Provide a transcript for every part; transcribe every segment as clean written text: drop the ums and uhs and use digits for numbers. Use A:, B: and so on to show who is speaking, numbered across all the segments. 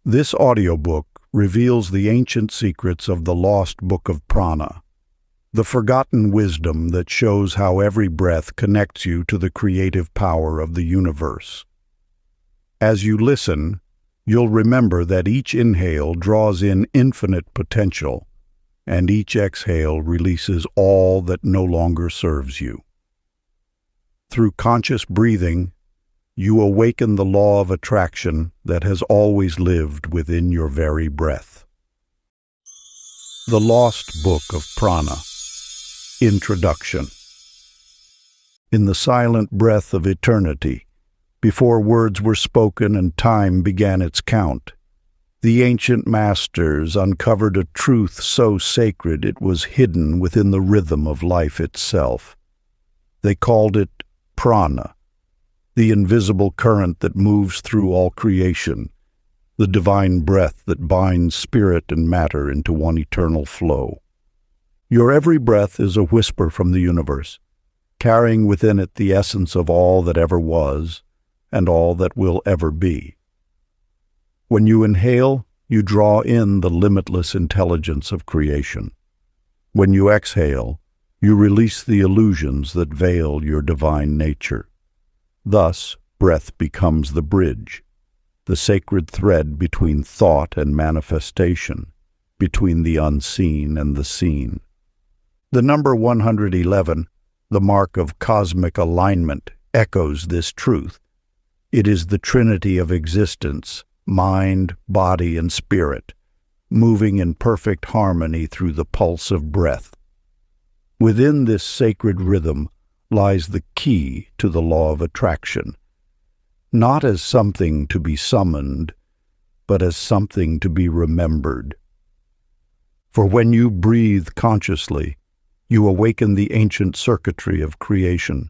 A: This audiobook reveals the ancient secrets of the Lost Book of Prana, the forgotten wisdom that shows how every breath connects you to the creative power of the universe. As you listen, you'll remember that each inhale draws in infinite potential, and each exhale releases all that no longer serves you. Through conscious breathing, you awaken the law of attraction that has always lived within your very breath. The Lost Book of Prana. Introduction. In the silent breath of eternity, before words were spoken and time began its count, the ancient masters uncovered a truth so sacred it was hidden within the rhythm of life itself. They called it prana, the invisible current that moves through all creation, the divine breath that binds spirit and matter into one eternal flow. Your every breath is a whisper from the universe, carrying within it the essence of all that ever was and all that will ever be. When you inhale, you draw in the limitless intelligence of creation. When you exhale, you release the illusions that veil your divine nature. Thus, breath becomes the bridge, the sacred thread between thought and manifestation, between the unseen and the seen. The number 111, the mark of cosmic alignment, echoes this truth. It is the trinity of existence, mind, body, and spirit, moving in perfect harmony through the pulse of breath. Within this sacred rhythm lies the key to the law of attraction, not as something to be summoned, but as something to be remembered. For when you breathe consciously, you awaken the ancient circuitry of creation.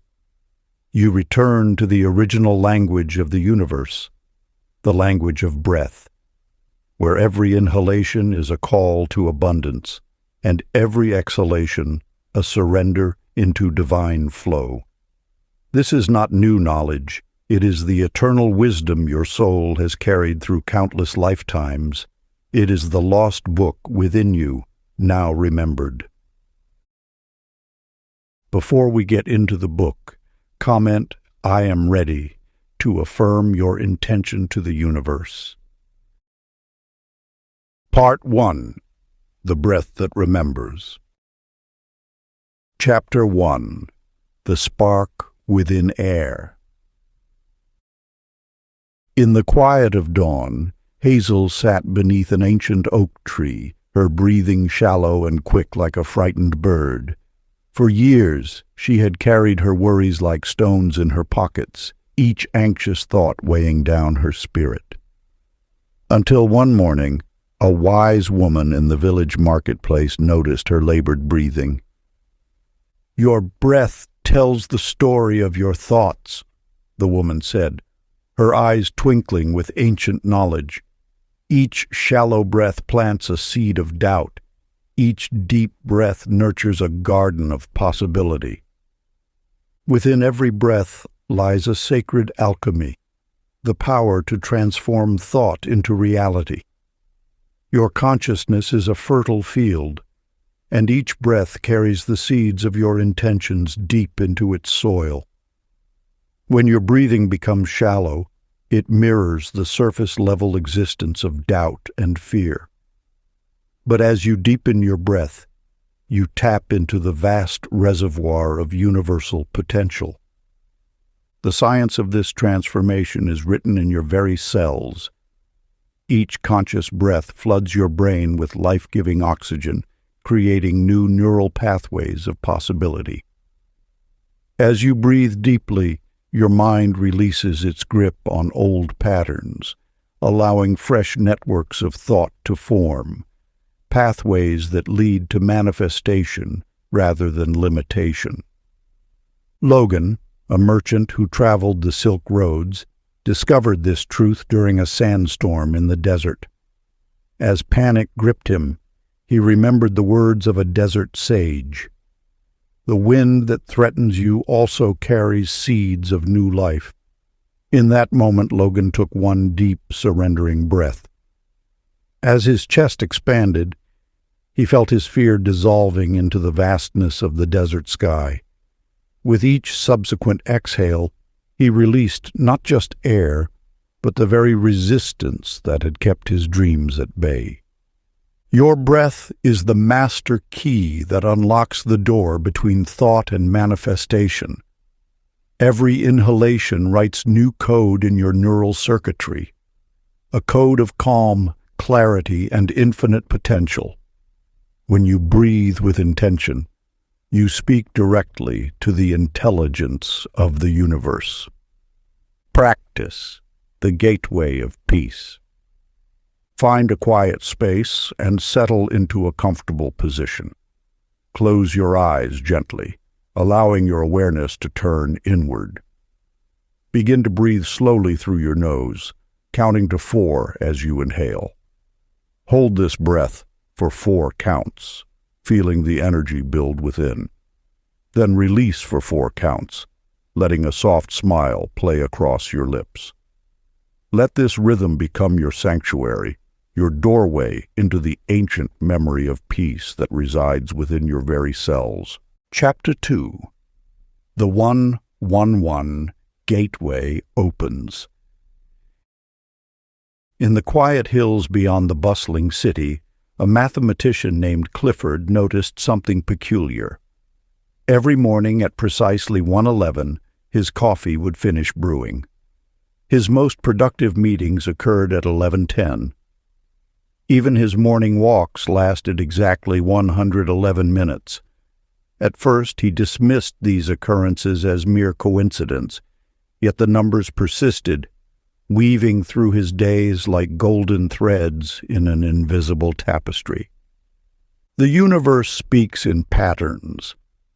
A: You return to the original language of the universe, the language of breath, where every inhalation is a call to abundance, and every exhalation a surrender into divine flow. This is not new knowledge. It is the eternal wisdom your soul has carried through countless lifetimes. It is the lost book within you, now remembered. Before we get into the book, comment, "I am ready," to affirm your intention to the universe. Part 1. The Breath That Remembers. Chapter 1. The Spark Within Air. In the quiet of dawn, Hazel sat beneath an ancient oak tree, her breathing shallow and quick like a frightened bird. For years, she had carried her worries like stones in her pockets, each anxious thought weighing down her spirit. Until one morning, a wise woman in the village marketplace noticed her labored breathing. "Your breath tells the story of your thoughts," the woman said, her eyes twinkling with ancient knowledge. "Each shallow breath plants a seed of doubt. Each deep breath nurtures a garden of possibility. Within every breath lies a sacred alchemy, the power to transform thought into reality. Your consciousness is a fertile field, and each breath carries the seeds of your intentions deep into its soil. When your breathing becomes shallow, it mirrors the surface-level existence of doubt and fear. But as you deepen your breath, you tap into the vast reservoir of universal potential. The science of this transformation is written in your very cells. Each conscious breath floods your brain with life-giving oxygen, creating new neural pathways of possibility. As you breathe deeply, your mind releases its grip on old patterns, allowing fresh networks of thought to form, pathways that lead to manifestation rather than limitation. Logan, a merchant who traveled the Silk Roads, discovered this truth during a sandstorm in the desert. As panic gripped him, he remembered the words of a desert sage. "The wind that threatens you also carries seeds of new life." In that moment, Logan took one deep, surrendering breath. As his chest expanded, he felt his fear dissolving into the vastness of the desert sky. With each subsequent exhale, he released not just air, but the very resistance that had kept his dreams at bay. Your breath is the master key that unlocks the door between thought and manifestation. Every inhalation writes new code in your neural circuitry, a code of calm, clarity, and infinite potential. When you breathe with intention, you speak directly to the intelligence of the universe. Practice, the gateway of peace. Find a quiet space and settle into a comfortable position. Close your eyes gently, allowing your awareness to turn inward. Begin to breathe slowly through your nose, counting to 4 as you inhale. Hold this breath for 4 counts, feeling the energy build within. Then release for 4 counts, letting a soft smile play across your lips. Let this rhythm become your sanctuary, your doorway into the ancient memory of peace that resides within your very cells. Chapter 2. The 111 Gateway Opens. In the quiet hills beyond the bustling city, a mathematician named Clifford noticed something peculiar. Every morning at precisely 1:11, his coffee would finish brewing. His most productive meetings occurred at 11:10. Even his morning walks lasted exactly 111 minutes. At first, he dismissed these occurrences as mere coincidence, yet the numbers persisted, weaving through his days like golden threads in an invisible tapestry. The universe speaks in patterns,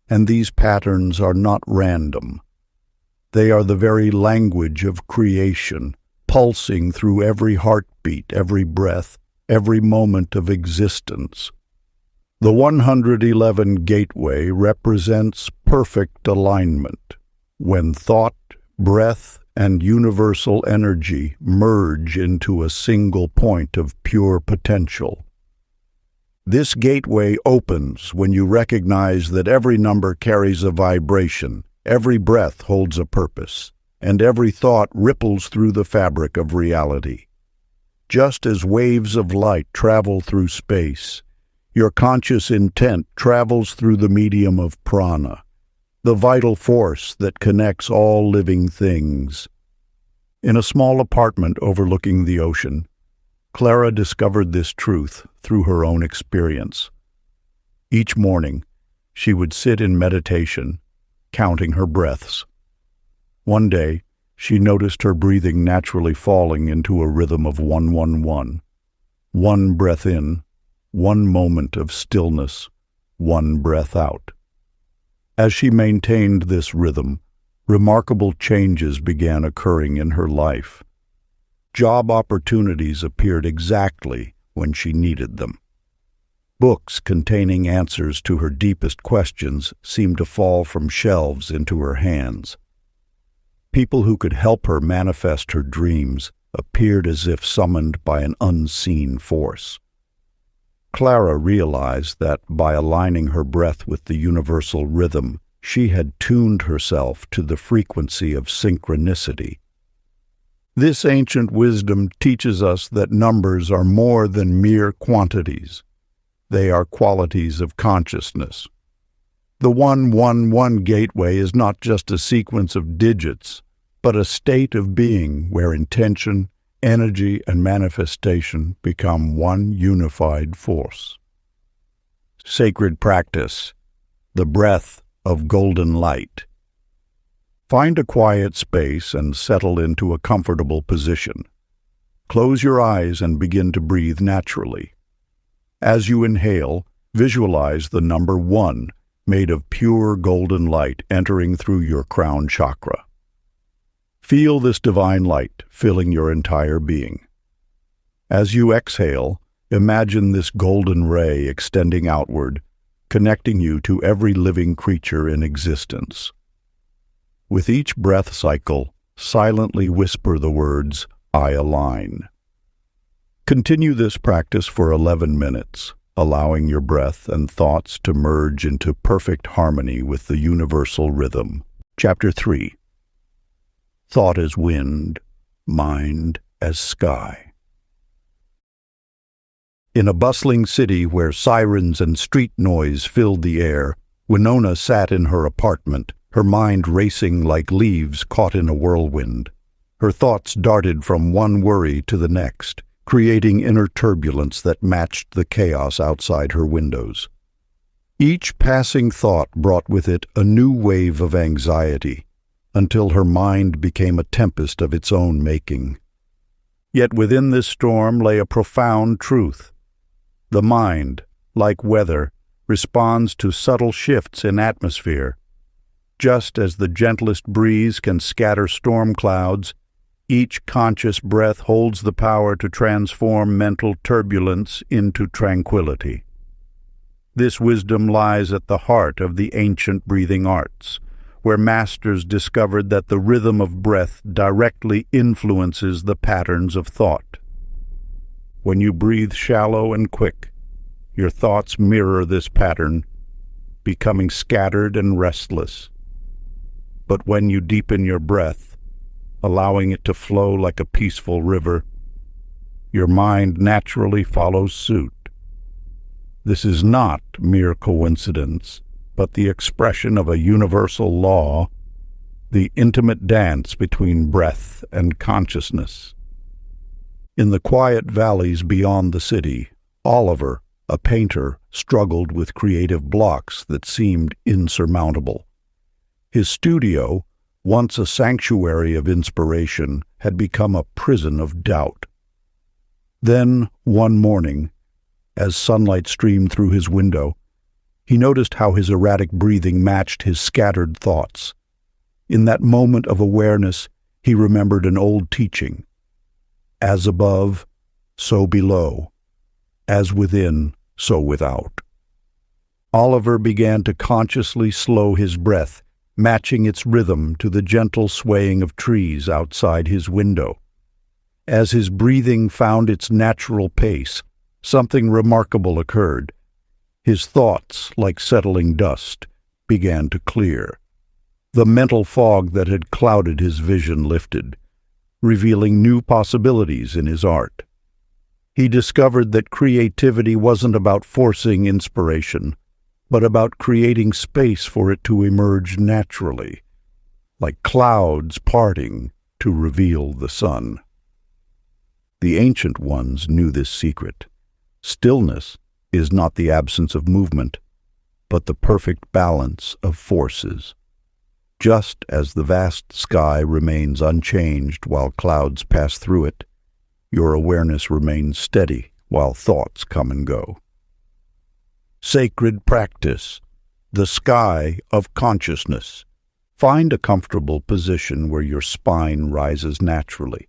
A: and these patterns are not random. They are the very language of creation, pulsing through every heartbeat, every breath, every moment of existence. The 111 Gateway represents perfect alignment, when thought, breath, and universal energy merge into a single point of pure potential. This gateway opens when you recognize that every number carries a vibration, every breath holds a purpose, and every thought ripples through the fabric of reality. Just as waves of light travel through space, your conscious intent travels through the medium of prana, the vital force that connects all living things. In a small apartment overlooking the ocean, Clara discovered this truth through her own experience. Each morning, she would sit in meditation, counting her breaths. One day, she noticed her breathing naturally falling into a rhythm of 111. 1 breath in, 1 moment of stillness, 1 breath out. As she maintained this rhythm, remarkable changes began occurring in her life. Job opportunities appeared exactly when she needed them. Books containing answers to her deepest questions seemed to fall from shelves into her hands. People who could help her manifest her dreams appeared as if summoned by an unseen force. Clara realized that by aligning her breath with the universal rhythm, she had tuned herself to the frequency of synchronicity. This ancient wisdom teaches us that numbers are more than mere quantities. They are qualities of consciousness. The 111 Gateway is not just a sequence of digits, but a state of being where intention, energy, and manifestation become one unified force. Sacred practice, the breath of golden light. Find a quiet space and settle into a comfortable position. Close your eyes and begin to breathe naturally. As you inhale, visualize the number 1 made of pure golden light entering through your crown chakra. Feel this divine light filling your entire being. As you exhale, imagine this golden ray extending outward, connecting you to every living creature in existence. With each breath cycle, silently whisper the words, "I align." Continue this practice for 11 minutes, allowing your breath and thoughts to merge into perfect harmony with the universal rhythm. Chapter 3. Thought as wind, mind as sky. In a bustling city where sirens and street noise filled the air, Winona sat in her apartment, her mind racing like leaves caught in a whirlwind. Her thoughts darted from one worry to the next, creating inner turbulence that matched the chaos outside her windows. Each passing thought brought with it a new wave of anxiety, until her mind became a tempest of its own making. Yet within this storm lay a profound truth. The mind, like weather, responds to subtle shifts in atmosphere. Just as the gentlest breeze can scatter storm clouds, each conscious breath holds the power to transform mental turbulence into tranquility. This wisdom lies at the heart of the ancient breathing arts, where masters discovered that the rhythm of breath directly influences the patterns of thought. When you breathe shallow and quick, your thoughts mirror this pattern, becoming scattered and restless. But when you deepen your breath, allowing it to flow like a peaceful river, your mind naturally follows suit. This is not mere coincidence, but the expression of a universal law, the intimate dance between breath and consciousness. In the quiet valleys beyond the city, Oliver, a painter, struggled with creative blocks that seemed insurmountable. His studio, once a sanctuary of inspiration, had become a prison of doubt. Then, one morning, as sunlight streamed through his window, he noticed how his erratic breathing matched his scattered thoughts. In that moment of awareness, he remembered an old teaching: as above, so below. As within, so without. Oliver began to consciously slow his breath, matching its rhythm to the gentle swaying of trees outside his window. As his breathing found its natural pace, something remarkable occurred. His thoughts, like settling dust, began to clear. The mental fog that had clouded his vision lifted, revealing new possibilities in his art. He discovered that creativity wasn't about forcing inspiration, but about creating space for it to emerge naturally, like clouds parting to reveal the sun. The ancient ones knew this secret. Stillness is not the absence of movement, but the perfect balance of forces. Just as the vast sky remains unchanged while clouds pass through it, your awareness remains steady while thoughts come and go. Sacred practice, the sky of consciousness. Find a comfortable position where your spine rises naturally,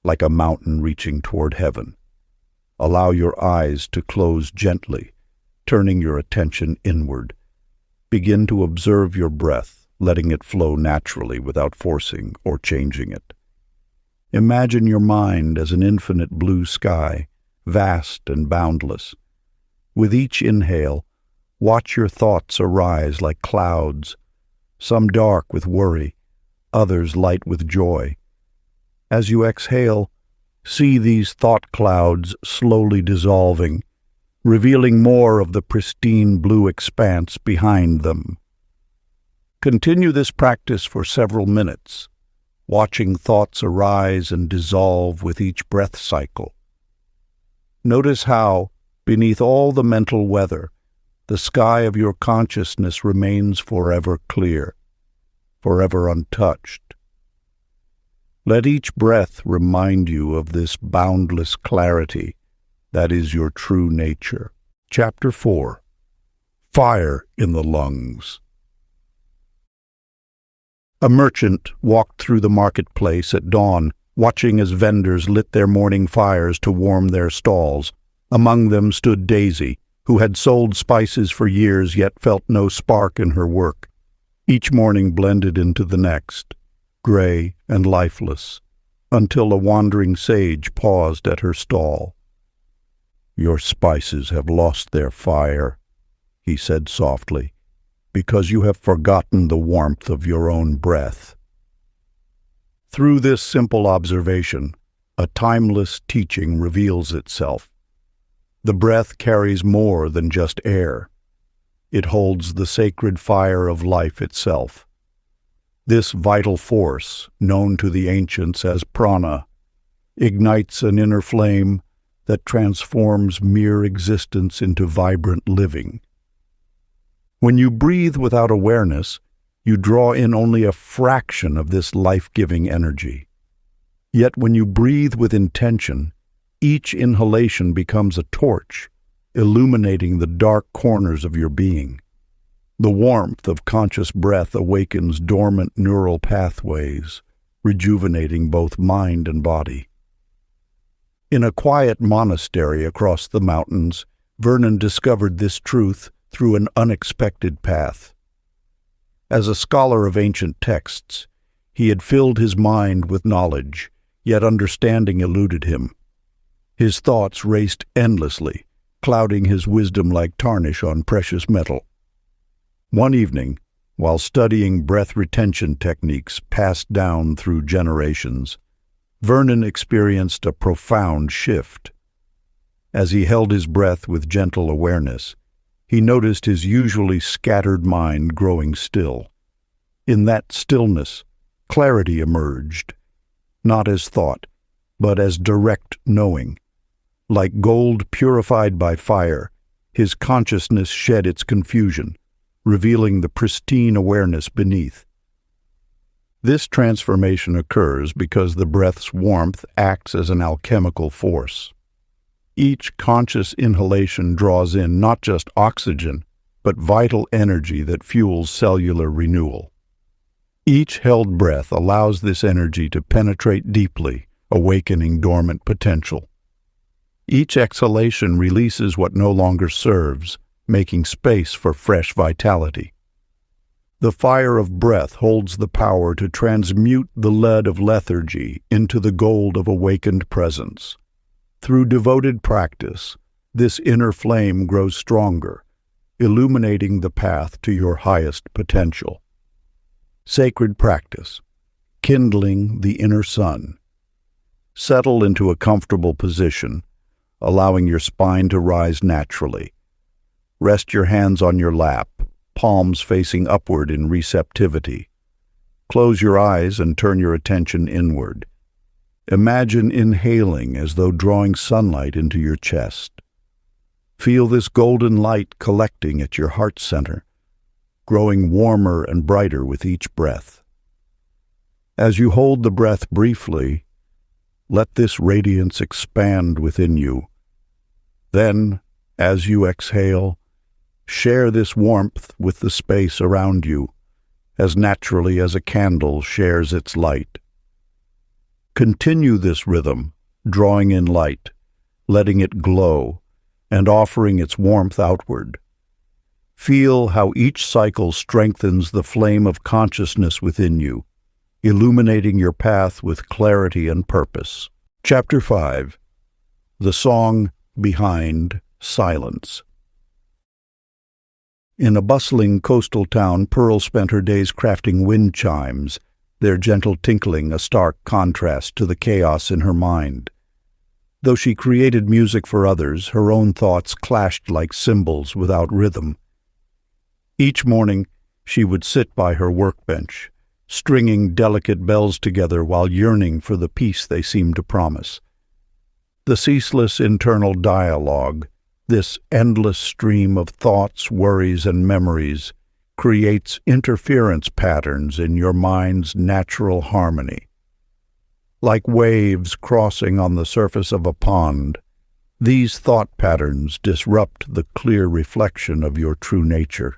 A: like a mountain reaching toward heaven. Allow your eyes to close gently, turning your attention inward. Begin to observe your breath, letting it flow naturally without forcing or changing it. Imagine your mind as an infinite blue sky, vast and boundless. With each inhale, watch your thoughts arise like clouds, some dark with worry, others light with joy. As you exhale, see these thought clouds slowly dissolving, revealing more of the pristine blue expanse behind them. Continue this practice for several minutes, watching thoughts arise and dissolve with each breath cycle. Notice how, beneath all the mental weather, the sky of your consciousness remains forever clear, forever untouched. Let each breath remind you of this boundless clarity that is your true nature. Chapter 4. Fire in the Lungs. A merchant walked through the marketplace at dawn, watching as vendors lit their morning fires to warm their stalls. Among them stood Daisy, who had sold spices for years yet felt no spark in her work. Each morning blended into the next, gray and lifeless, until a wandering sage paused at her stall. "Your spices have lost their fire," he said softly, "because you have forgotten the warmth of your own breath." Through this simple observation, a timeless teaching reveals itself. The breath carries more than just air. It holds the sacred fire of life itself. This vital force, known to the ancients as prana, ignites an inner flame that transforms mere existence into vibrant living. When you breathe without awareness, you draw in only a fraction of this life-giving energy. Yet when you breathe with intention, each inhalation becomes a torch, illuminating the dark corners of your being. The warmth of conscious breath awakens dormant neural pathways, rejuvenating both mind and body. In a quiet monastery across the mountains, Vernon discovered this truth through an unexpected path. As a scholar of ancient texts, he had filled his mind with knowledge, yet understanding eluded him. His thoughts raced endlessly, clouding his wisdom like tarnish on precious metal. One evening, while studying breath retention techniques passed down through generations, Vernon experienced a profound shift. As he held his breath with gentle awareness, he noticed his usually scattered mind growing still. In that stillness, clarity emerged, not as thought, but as direct knowing. Like gold purified by fire, his consciousness shed its confusion, revealing the pristine awareness beneath. This transformation occurs because the breath's warmth acts as an alchemical force. Each conscious inhalation draws in not just oxygen, but vital energy that fuels cellular renewal. Each held breath allows this energy to penetrate deeply, awakening dormant potential. Each exhalation releases what no longer serves, making space for fresh vitality. The fire of breath holds the power to transmute the lead of lethargy into the gold of awakened presence. Through devoted practice, this inner flame grows stronger, illuminating the path to your highest potential. Sacred practice, kindling the inner sun. Settle into a comfortable position, allowing your spine to rise naturally. Rest your hands on your lap, palms facing upward in receptivity. Close your eyes and turn your attention inward. Imagine inhaling as though drawing sunlight into your chest. Feel this golden light collecting at your heart center, growing warmer and brighter with each breath. As you hold the breath briefly, let this radiance expand within you. Then, as you exhale, share this warmth with the space around you, as naturally as a candle shares its light. Continue this rhythm, drawing in light, letting it glow, and offering its warmth outward. Feel how each cycle strengthens the flame of consciousness within you, illuminating your path with clarity and purpose. Chapter 5. The Song Behind Silence. In a bustling coastal town, Pearl spent her days crafting wind chimes, their gentle tinkling a stark contrast to the chaos in her mind. Though she created music for others, her own thoughts clashed like cymbals without rhythm. Each morning, she would sit by her workbench, stringing delicate bells together while yearning for the peace they seemed to promise. The ceaseless internal dialogue, this endless stream of thoughts, worries, and memories, creates interference patterns in your mind's natural harmony. Like waves crossing on the surface of a pond, these thought patterns disrupt the clear reflection of your true nature.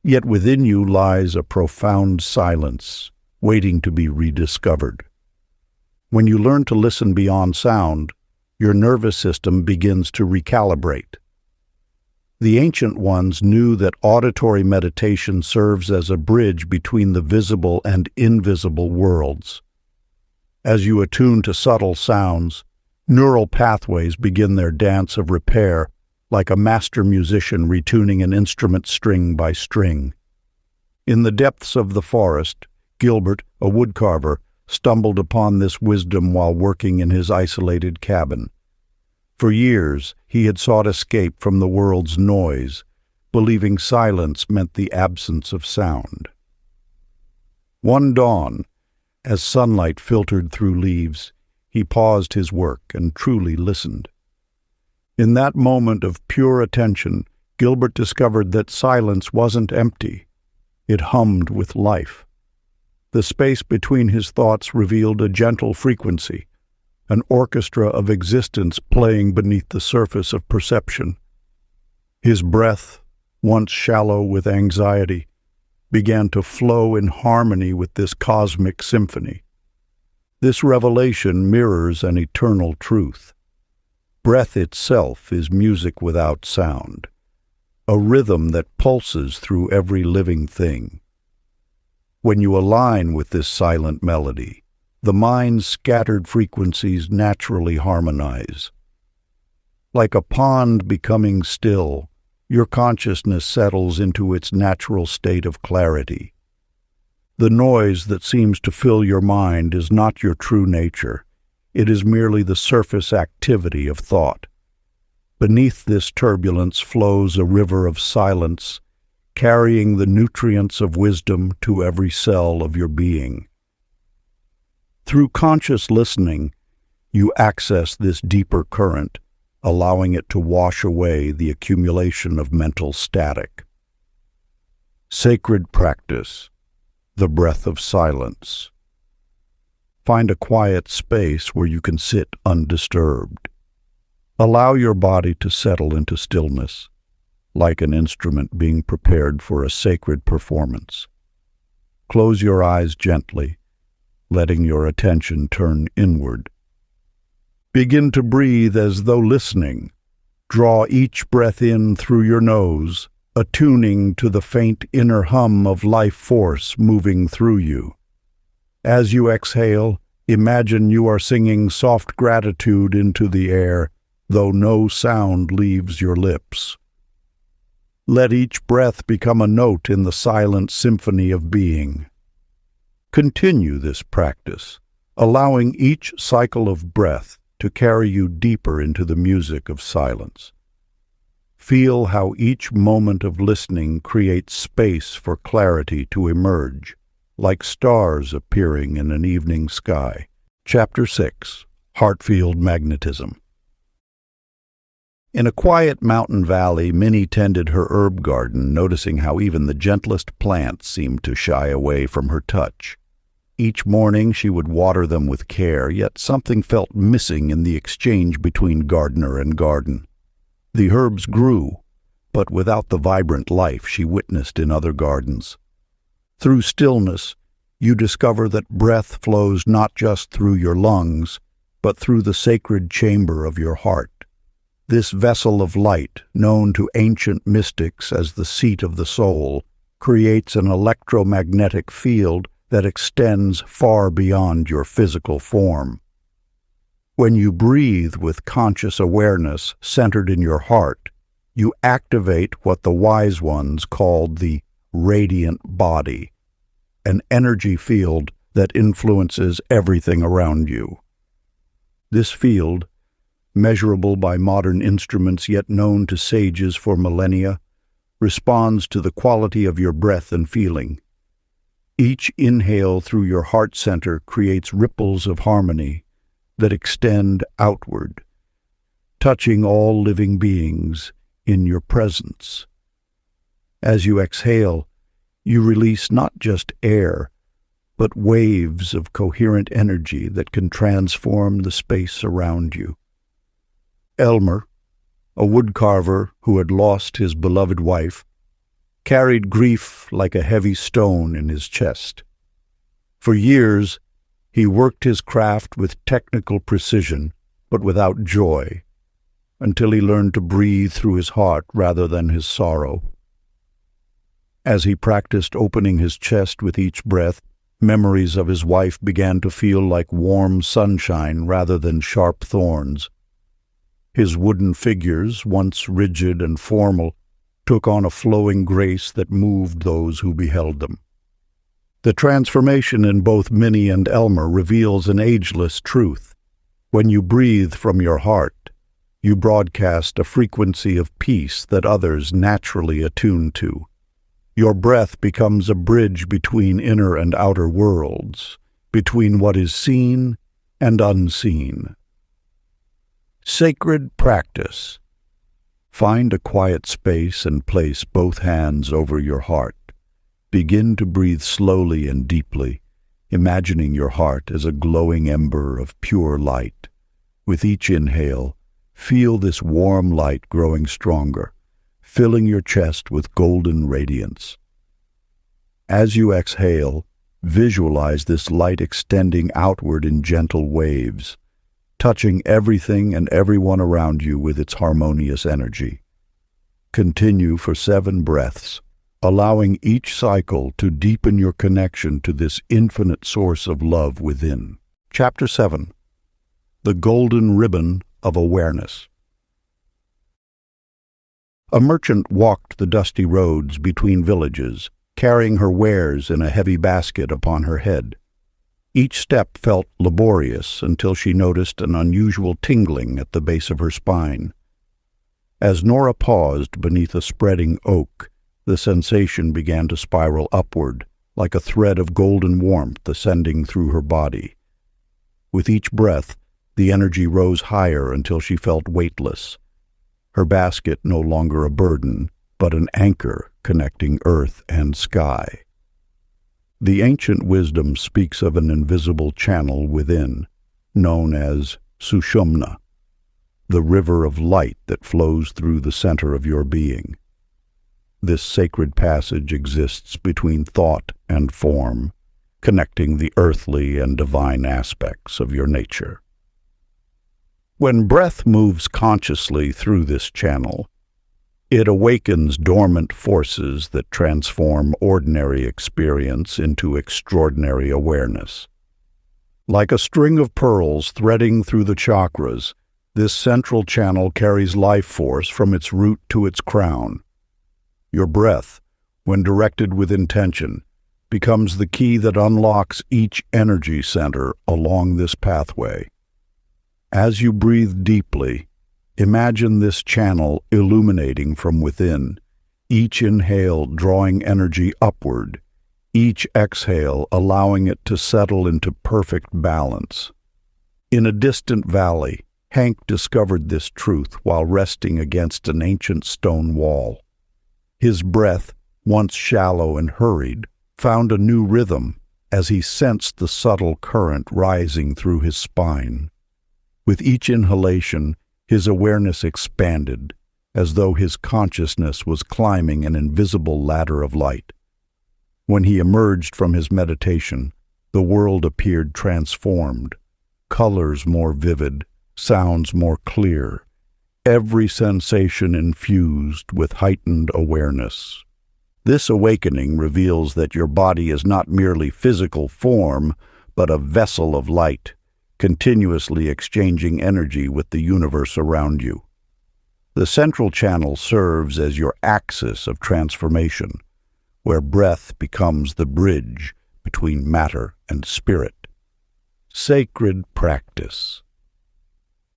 A: Yet within you lies a profound silence, waiting to be rediscovered. When you learn to listen beyond sound, your nervous system begins to recalibrate. The ancient ones knew that auditory meditation serves as a bridge between the visible and invisible worlds. As you attune to subtle sounds, Neural pathways begin their dance of repair, like a master musician retuning an instrument string by string. In the depths of the forest, Gilbert, a woodcarver, stumbled upon this wisdom while working in his isolated cabin. For years, he had sought escape from the world's noise, believing silence meant the absence of sound. One dawn, as sunlight filtered through leaves, he paused his work and truly listened. In that moment of pure attention, Gilbert discovered that silence wasn't empty. It hummed with life. The space between his thoughts revealed a gentle frequency, an orchestra of existence playing beneath the surface of perception. His breath, once shallow with anxiety, began to flow in harmony with this cosmic symphony. This revelation mirrors an eternal truth. Breath itself is music without sound, a rhythm that pulses through every living thing. When you align with this silent melody, the mind's scattered frequencies naturally harmonize. Like a pond becoming still, your consciousness settles into its natural state of clarity. The noise that seems to fill your mind is not your true nature. It is merely the surface activity of thought. Beneath this turbulence flows a river of silence, carrying the nutrients of wisdom to every cell of your being. Through conscious listening, you access this deeper current, allowing it to wash away the accumulation of mental static. Sacred practice, the breath of silence. Find a quiet space where you can sit undisturbed. Allow your body to settle into stillness, like an instrument being prepared for a sacred performance. Close your eyes gently, letting your attention turn inward. Begin to breathe as though listening. Draw each breath in through your nose, attuning to the faint inner hum of life force moving through you. As you exhale, imagine you are singing soft gratitude into the air, though no sound leaves your lips. Let each breath become a note in the silent symphony of being. Continue this practice, allowing each cycle of breath to carry you deeper into the music of silence. Feel how each moment of listening creates space for clarity to emerge, like stars appearing in an evening sky. Chapter 6. Heartfield Magnetism. In a quiet mountain valley, Minnie tended her herb garden, noticing how even the gentlest plants seemed to shy away from her touch. Each morning she would water them with care, yet something felt missing in the exchange between gardener and garden. The herbs grew, but without the vibrant life she witnessed in other gardens. Through stillness, you discover that breath flows not just through your lungs, but through the sacred chamber of your heart. This vessel of light, known to ancient mystics as the seat of the soul, creates an electromagnetic field that extends far beyond your physical form. When you breathe with conscious awareness centered in your heart, you activate what the wise ones called the radiant body, an energy field that influences everything around you. This field, measurable by modern instruments yet known to sages for millennia, responds to the quality of your breath and feeling. Each inhale through your heart center creates ripples of harmony that extend outward, touching all living beings in your presence. As you exhale, you release not just air, but waves of coherent energy that can transform the space around you. Elmer, a woodcarver who had lost his beloved wife, carried grief like a heavy stone in his chest. For years, he worked his craft with technical precision, but without joy, until he learned to breathe through his heart rather than his sorrow. As he practiced opening his chest with each breath, Memories of his wife began to feel like warm sunshine rather than sharp thorns. His wooden figures, once rigid and formal, took on a flowing grace that moved those who beheld them. The transformation in both Minnie and Elmer reveals an ageless truth. When you breathe from your heart, you broadcast a frequency of peace that others naturally attune to. Your breath becomes a bridge between inner and outer worlds, between what is seen and unseen. Sacred practice. Find a quiet space and place both hands over your heart. Begin to breathe slowly and deeply, imagining your heart as a glowing ember of pure light. With each inhale, feel this warm light growing stronger, filling your chest with golden radiance. As you exhale, visualize this light extending outward in gentle waves, touching everything and everyone around you with its harmonious energy. Continue for 7 breaths, allowing each cycle to deepen your connection to this infinite source of love within. Chapter 7. The Golden Ribbon of Awareness. A merchant walked the dusty roads between villages, carrying her wares in a heavy basket upon her head. Each step felt laborious until she noticed an unusual tingling at the base of her spine. As Nora paused beneath a spreading oak, the sensation began to spiral upward, like a thread of golden warmth ascending through her body. With each breath, the energy rose higher until she felt weightless, her basket no longer a burden, but an anchor connecting earth and sky. The ancient wisdom speaks of an invisible channel within, known as Sushumna, the river of light that flows through the center of your being. This sacred passage exists between thought and form, connecting the earthly and divine aspects of your nature. When breath moves consciously through this channel, it awakens dormant forces that transform ordinary experience into extraordinary awareness. Like a string of pearls threading through the chakras, this central channel carries life force from its root to its crown. Your breath, when directed with intention, becomes the key that unlocks each energy center along this pathway. As you breathe deeply, imagine this channel illuminating from within, each inhale drawing energy upward, each exhale allowing it to settle into perfect balance. In a distant valley, Hank discovered this truth while resting against an ancient stone wall. His breath, once shallow and hurried, found a new rhythm as he sensed the subtle current rising through his spine. With each inhalation, his awareness expanded, as though his consciousness was climbing an invisible ladder of light. When he emerged from his meditation, the world appeared transformed, colors more vivid, sounds more clear, every sensation infused with heightened awareness. This awakening reveals that your body is not merely physical form, but a vessel of light, continuously exchanging energy with the universe around you. The central channel serves as your axis of transformation, where breath becomes the bridge between matter and spirit. Sacred practice.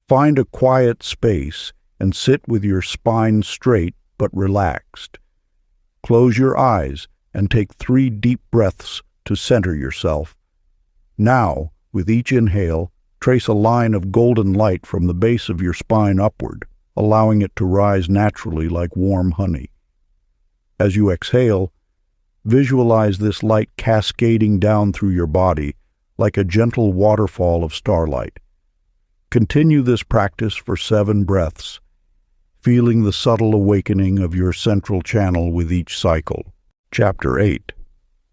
A: Find a quiet space and sit with your spine straight but relaxed. Close your eyes and take 3 deep breaths to center yourself. Now, with each inhale, trace a line of golden light from the base of your spine upward, allowing it to rise naturally like warm honey. As you exhale, visualize this light cascading down through your body like a gentle waterfall of starlight. Continue this practice for 7 breaths, feeling the subtle awakening of your central channel with each cycle. Chapter 8.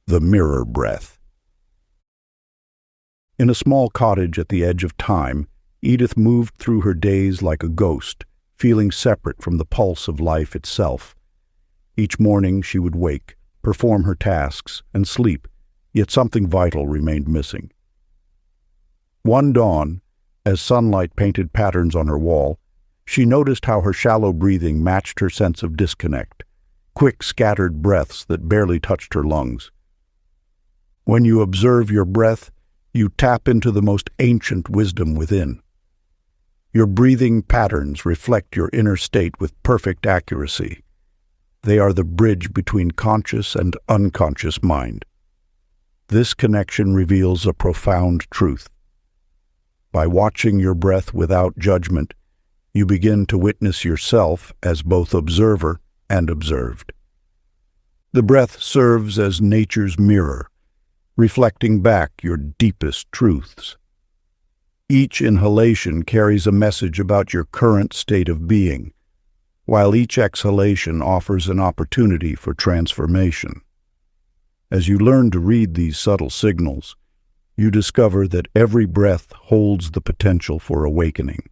A: The Mirror Breath. In a small cottage at the edge of time, Edith moved through her days like a ghost, feeling separate from the pulse of life itself. Each morning she would wake, perform her tasks, and sleep, yet something vital remained missing. One dawn, as sunlight painted patterns on her wall, she noticed how her shallow breathing matched her sense of disconnect, quick scattered breaths that barely touched her lungs. When you observe your breath, you tap into the most ancient wisdom within. Your breathing patterns reflect your inner state with perfect accuracy. They are the bridge between conscious and unconscious mind. This connection reveals a profound truth. By watching your breath without judgment, you begin to witness yourself as both observer and observed. The breath serves as nature's mirror, reflecting back your deepest truths. Each inhalation carries a message about your current state of being, while each exhalation offers an opportunity for transformation. As you learn to read these subtle signals, you discover that every breath holds the potential for awakening.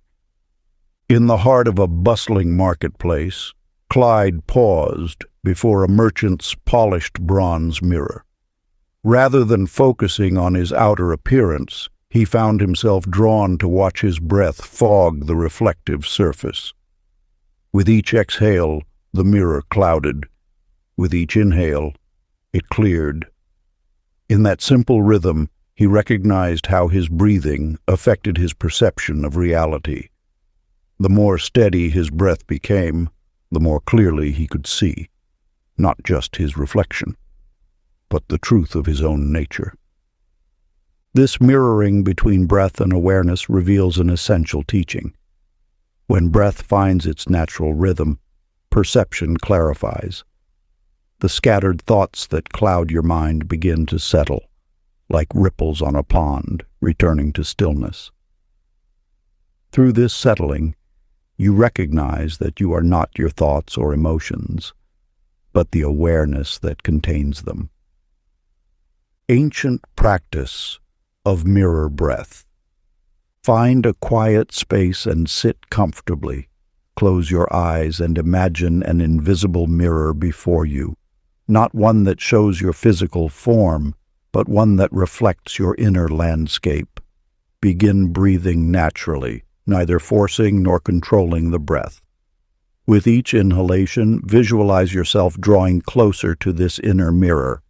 A: In the heart of a bustling marketplace, Clyde paused before a merchant's polished bronze mirror. Rather than focusing on his outer appearance, he found himself drawn to watch his breath fog the reflective surface. With each exhale, the mirror clouded. With each inhale, it cleared. In that simple rhythm, he recognized how his breathing affected his perception of reality. The more steady his breath became, the more clearly he could see, not just his reflection, but the truth of his own nature. This mirroring between breath and awareness reveals an essential teaching. When breath finds its natural rhythm, perception clarifies. The scattered thoughts that cloud your mind begin to settle, like ripples on a pond, returning to stillness. Through this settling, you recognize that you are not your thoughts or emotions, but the awareness that contains them. Ancient practice of mirror breath. Find a quiet space and sit comfortably. Close your eyes and imagine an invisible mirror before you, not one that shows your physical form, but one that reflects your inner landscape. Begin breathing naturally, neither forcing nor controlling the breath. With each inhalation, visualize yourself drawing closer to this inner mirror.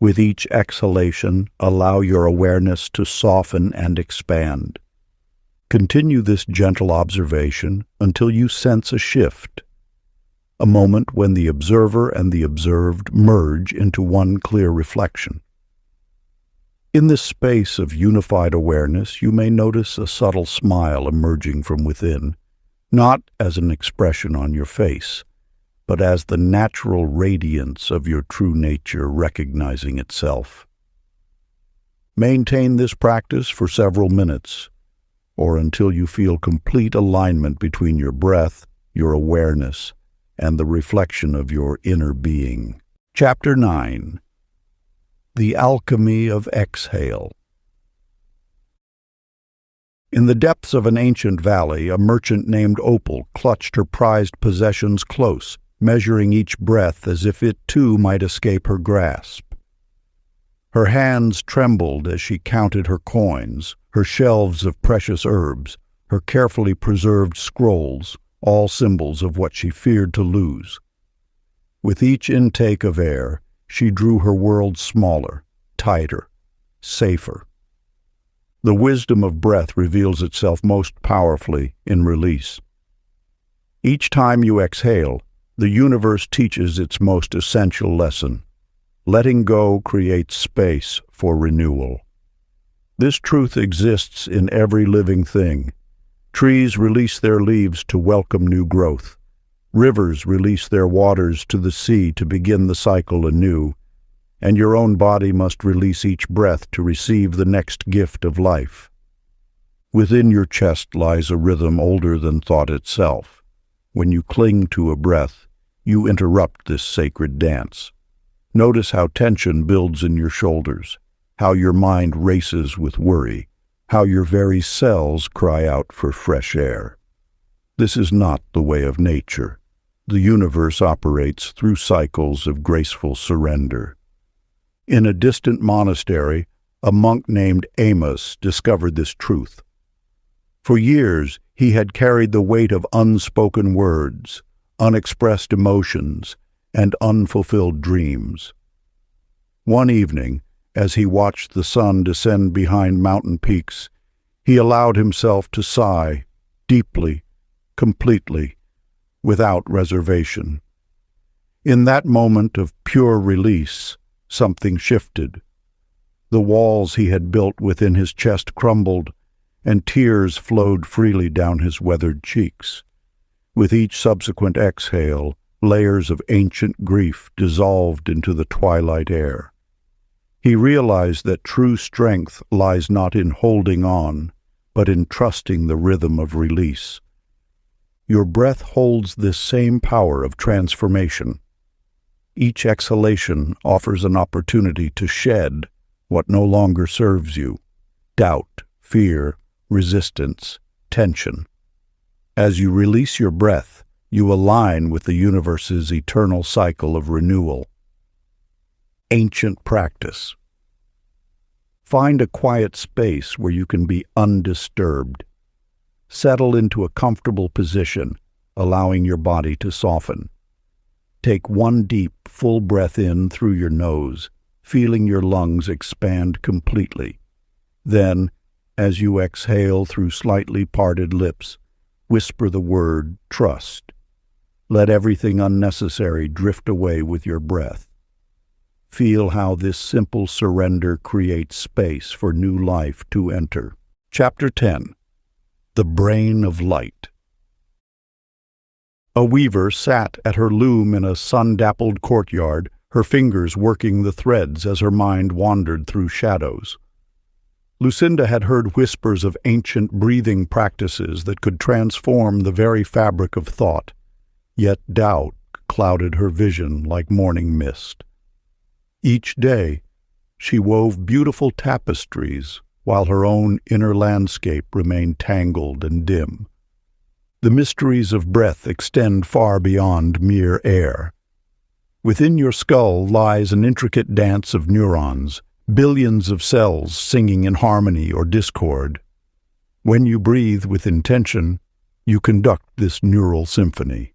A: With each exhalation, allow your awareness to soften and expand. Continue this gentle observation until you sense a shift, a moment when the observer and the observed merge into one clear reflection. In this space of unified awareness, you may notice a subtle smile emerging from within, not as an expression on your face, but as the natural radiance of your true nature recognizing itself. Maintain this practice for several minutes, or until you feel complete alignment between your breath, your awareness, and the reflection of your inner being. Chapter 9. The Alchemy of Exhale. In the depths of an ancient valley, a merchant named Opal clutched her prized possessions close, measuring each breath as if it too might escape her grasp. Her hands trembled as she counted her coins, her shelves of precious herbs, her carefully preserved scrolls, all symbols of what she feared to lose. With each intake of air, she drew her world smaller, tighter, safer. The wisdom of breath reveals itself most powerfully in release. Each time you exhale, the universe teaches its most essential lesson. Letting go creates space for renewal. This truth exists in every living thing. Trees release their leaves to welcome new growth. Rivers release their waters to the sea to begin the cycle anew, and your own body must release each breath to receive the next gift of life. Within your chest lies a rhythm older than thought itself. When you cling to a breath, you interrupt this sacred dance. Notice how tension builds in your shoulders, how your mind races with worry, how your very cells cry out for fresh air. This is not the way of nature. The universe operates through cycles of graceful surrender. In a distant monastery, a monk named Amos discovered this truth. For years, he had carried the weight of unspoken words, unexpressed emotions, and unfulfilled dreams. One evening, as he watched the sun descend behind mountain peaks, he allowed himself to sigh, deeply, completely, without reservation. In that moment of pure release, something shifted. The walls he had built within his chest crumbled, and tears flowed freely down his weathered cheeks. With each subsequent exhale, layers of ancient grief dissolved into the twilight air. He realized that true strength lies not in holding on, but in trusting the rhythm of release. Your breath holds this same power of transformation. Each exhalation offers an opportunity to shed what no longer serves you: doubt, fear, resistance, tension. As you release your breath, you align with the universe's eternal cycle of renewal. Ancient practice. Find a quiet space where you can be undisturbed. Settle into a comfortable position, allowing your body to soften. Take one deep, full breath in through your nose, feeling your lungs expand completely. Then, as you exhale through slightly parted lips, whisper the word trust. Let everything unnecessary drift away with your breath. Feel how this simple surrender creates space for new life to enter. Chapter 10. The Brain of Light. A weaver sat at her loom in a sun-dappled courtyard, her fingers working the threads as her mind wandered through shadows. Lucinda had heard whispers of ancient breathing practices that could transform the very fabric of thought, yet doubt clouded her vision like morning mist. Each day, she wove beautiful tapestries, while her own inner landscape remained tangled and dim. The mysteries of breath extend far beyond mere air. Within your skull lies an intricate dance of neurons, billions of cells singing in harmony or discord. When you breathe with intention, you conduct this neural symphony.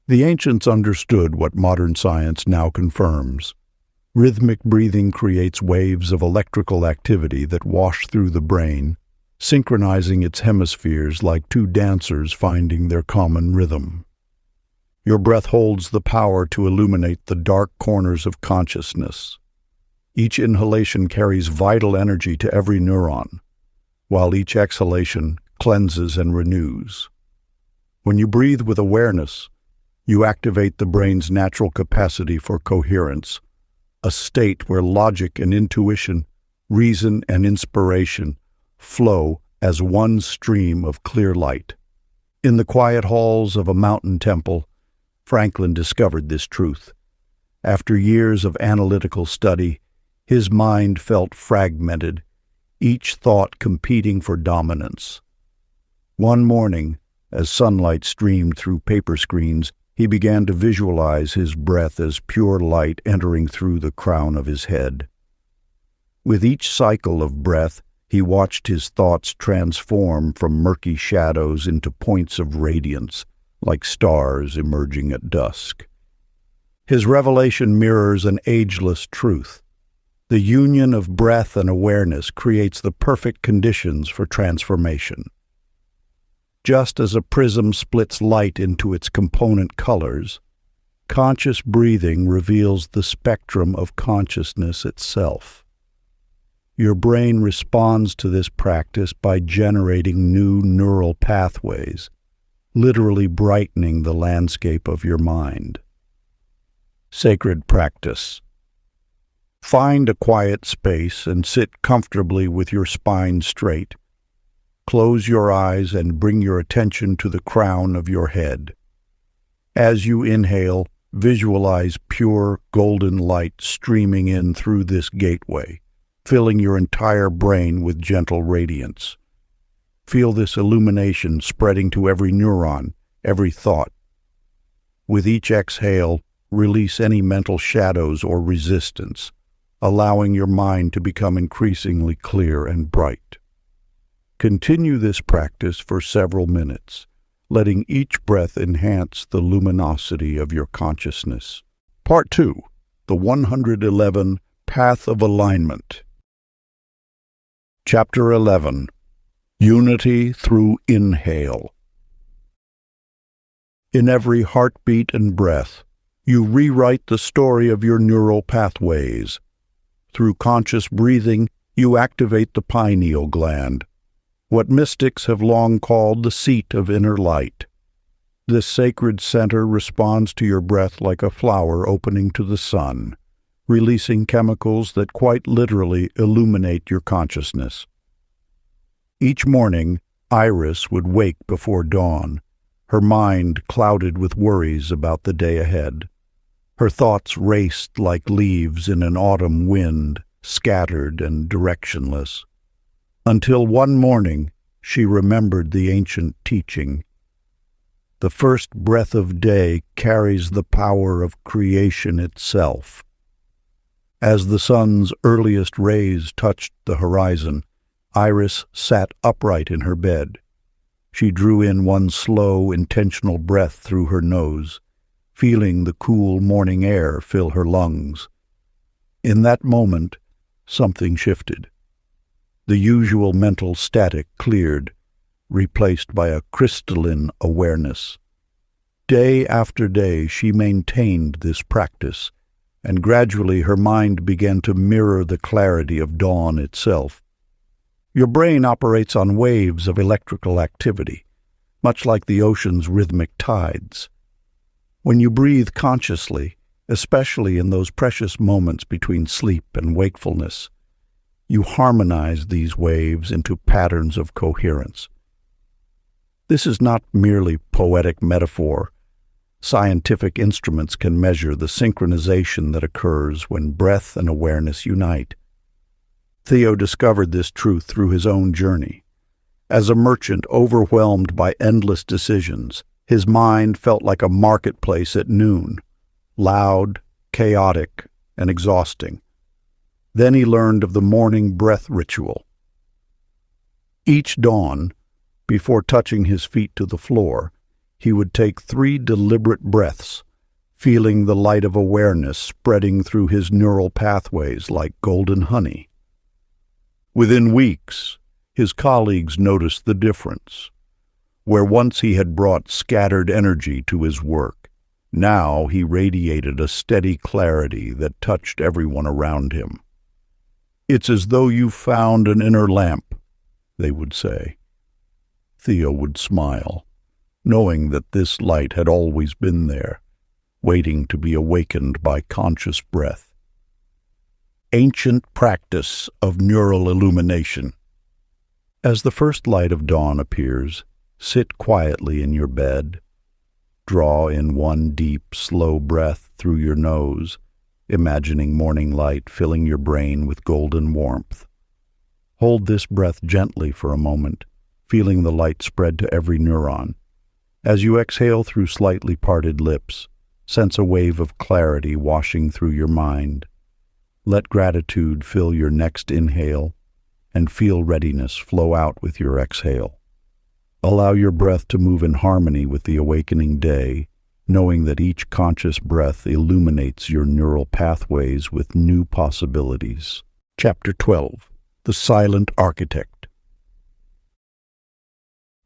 A: The ancients understood what modern science now confirms. Rhythmic breathing creates waves of electrical activity that wash through the brain, synchronizing its hemispheres like two dancers finding their common rhythm. Your breath holds the power to illuminate the dark corners of consciousness. Each inhalation carries vital energy to every neuron, while each exhalation cleanses and renews. When you breathe with awareness, you activate the brain's natural capacity for coherence, a state where logic and intuition, reason and inspiration flow as one stream of clear light. In the quiet halls of a mountain temple, Franklin discovered this truth. After years of analytical study, his mind felt fragmented, each thought competing for dominance. One morning, as sunlight streamed through paper screens, he began to visualize his breath as pure light entering through the crown of his head. With each cycle of breath, he watched his thoughts transform from murky shadows into points of radiance, like stars emerging at dusk. His revelation mirrors an ageless truth. The union of breath and awareness creates the perfect conditions for transformation. Just as a prism splits light into its component colors, conscious breathing reveals the spectrum of consciousness itself. Your brain responds to this practice by generating new neural pathways, literally brightening the landscape of your mind. Sacred practice. Find a quiet space and sit comfortably with your spine straight. Close your eyes and bring your attention to the crown of your head. As you inhale, visualize pure golden light streaming in through this gateway, filling your entire brain with gentle radiance. Feel this illumination spreading to every neuron, every thought. With each exhale, release any mental shadows or resistance, allowing your mind to become increasingly clear and bright. Continue this practice for several minutes, letting each breath enhance the luminosity of your consciousness. Part 2. The 111 Path of Alignment. Chapter 11. Unity through Inhale. In every heartbeat and breath, you rewrite the story of your neural pathways. Through conscious breathing, you activate the pineal gland, what mystics have long called the seat of inner light. This sacred center responds to your breath like a flower opening to the sun, releasing chemicals that quite literally illuminate your consciousness. Each morning, Iris would wake before dawn, her mind clouded with worries about the day ahead. Her thoughts raced like leaves in an autumn wind, scattered and directionless. Until one morning, she remembered the ancient teaching. The first breath of day carries the power of creation itself. As the sun's earliest rays touched the horizon, Iris sat upright in her bed. She drew in one slow, intentional breath through her nose, feeling the cool morning air fill her lungs. In that moment, something shifted. The usual mental static cleared, replaced by a crystalline awareness. Day after day she maintained this practice, and gradually her mind began to mirror the clarity of dawn itself. Your brain operates on waves of electrical activity, much like the ocean's rhythmic tides. When you breathe consciously, especially in those precious moments between sleep and wakefulness, you harmonize these waves into patterns of coherence. This is not merely poetic metaphor. Scientific instruments can measure the synchronization that occurs when breath and awareness unite. Theo discovered this truth through his own journey. As a merchant overwhelmed by endless decisions, his mind felt like a marketplace at noon, loud, chaotic, and exhausting. Then he learned of the morning breath ritual. Each dawn, before touching his feet to the floor, he would take 3 deliberate breaths, feeling the light of awareness spreading through his neural pathways like golden honey. Within weeks, his colleagues noticed the difference. Where once he had brought scattered energy to his work, now he radiated a steady clarity that touched everyone around him. "It's as though you found an inner lamp," they would say. Theo would smile, knowing that this light had always been there, waiting to be awakened by conscious breath. Ancient practice of neural illumination. As the first light of dawn appears, sit quietly in your bed. Draw in one deep, slow breath through your nose, imagining morning light filling your brain with golden warmth. Hold this breath gently for a moment, feeling the light spread to every neuron. As you exhale through slightly parted lips, sense a wave of clarity washing through your mind. Let gratitude fill your next inhale, and feel readiness flow out with your exhale. Allow your breath to move in harmony with the awakening day, knowing that each conscious breath illuminates your neural pathways with new possibilities. Chapter 12. The Silent Architect.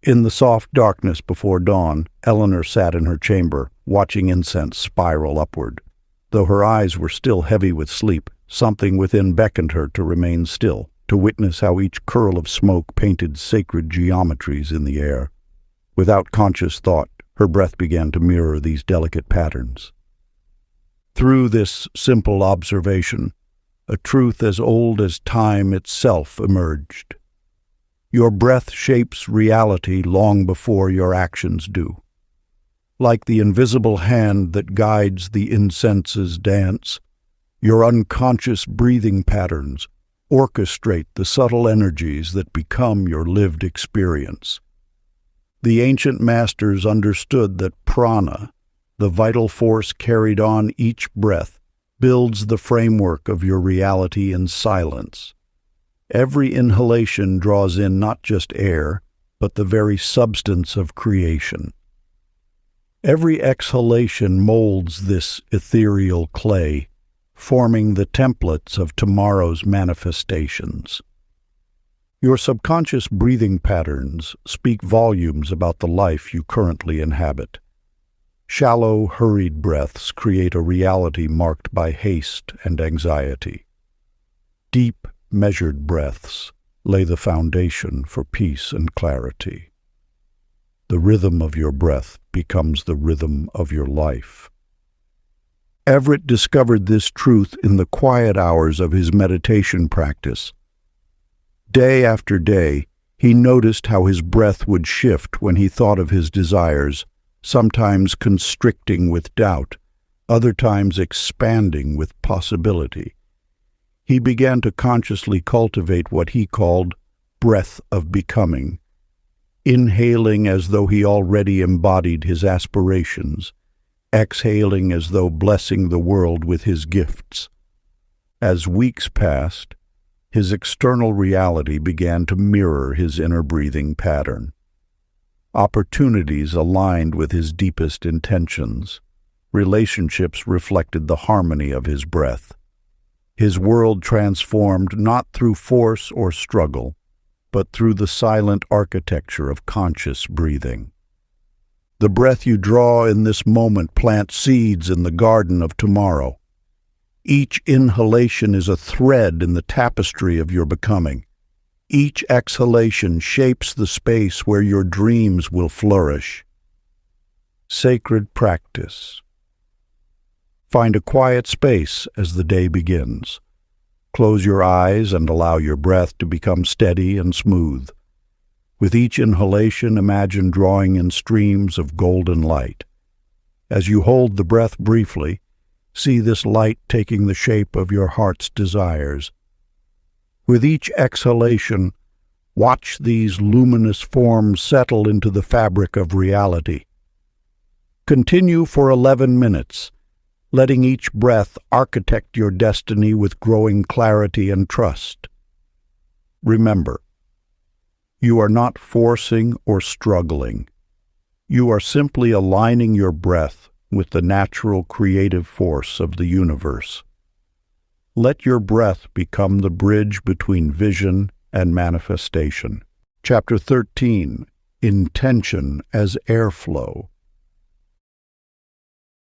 A: In the soft darkness before dawn, Eleanor sat in her chamber, watching incense spiral upward. Though her eyes were still heavy with sleep, something within beckoned her to remain still, to witness how each curl of smoke painted sacred geometries in the air. Without conscious thought, her breath began to mirror these delicate patterns. Through this simple observation, a truth as old as time itself emerged. Your breath shapes reality long before your actions do. Like the invisible hand that guides the incense's dance, your unconscious breathing patterns orchestrate the subtle energies that become your lived experience. The ancient masters understood that prana, the vital force carried on each breath, builds the framework of your reality in silence. Every inhalation draws in not just air, but the very substance of creation. Every exhalation molds this ethereal clay, forming the templates of tomorrow's manifestations. Your subconscious breathing patterns speak volumes about the life you currently inhabit. Shallow, hurried breaths create a reality marked by haste and anxiety. Deep, measured breaths lay the foundation for peace and clarity. The rhythm of your breath becomes the rhythm of your life. Everett discovered this truth in the quiet hours of his meditation practice. Day after day, he noticed how his breath would shift when he thought of his desires, sometimes constricting with doubt, other times expanding with possibility. He began to consciously cultivate what he called breath of becoming, inhaling as though he already embodied his aspirations, exhaling as though blessing the world with his gifts. As weeks passed, his external reality began to mirror his inner breathing pattern. Opportunities aligned with his deepest intentions. Relationships reflected the harmony of his breath. His world transformed not through force or struggle, but through the silent architecture of conscious breathing. The breath you draw in this moment plants seeds in the garden of tomorrow. Each inhalation is a thread in the tapestry of your becoming. Each exhalation shapes the space where your dreams will flourish. Sacred practice. Find a quiet space as the day begins. Close your eyes and allow your breath to become steady and smooth. With each inhalation, imagine drawing in streams of golden light. As you hold the breath briefly, see this light taking the shape of your heart's desires. With each exhalation, watch these luminous forms settle into the fabric of reality. Continue for 11 minutes, letting each breath architect your destiny with growing clarity and trust. Remember, you are not forcing or struggling. You are simply aligning your breath with the natural creative force of the universe. Let your breath become the bridge between vision and manifestation. Chapter 13. Intention as Airflow.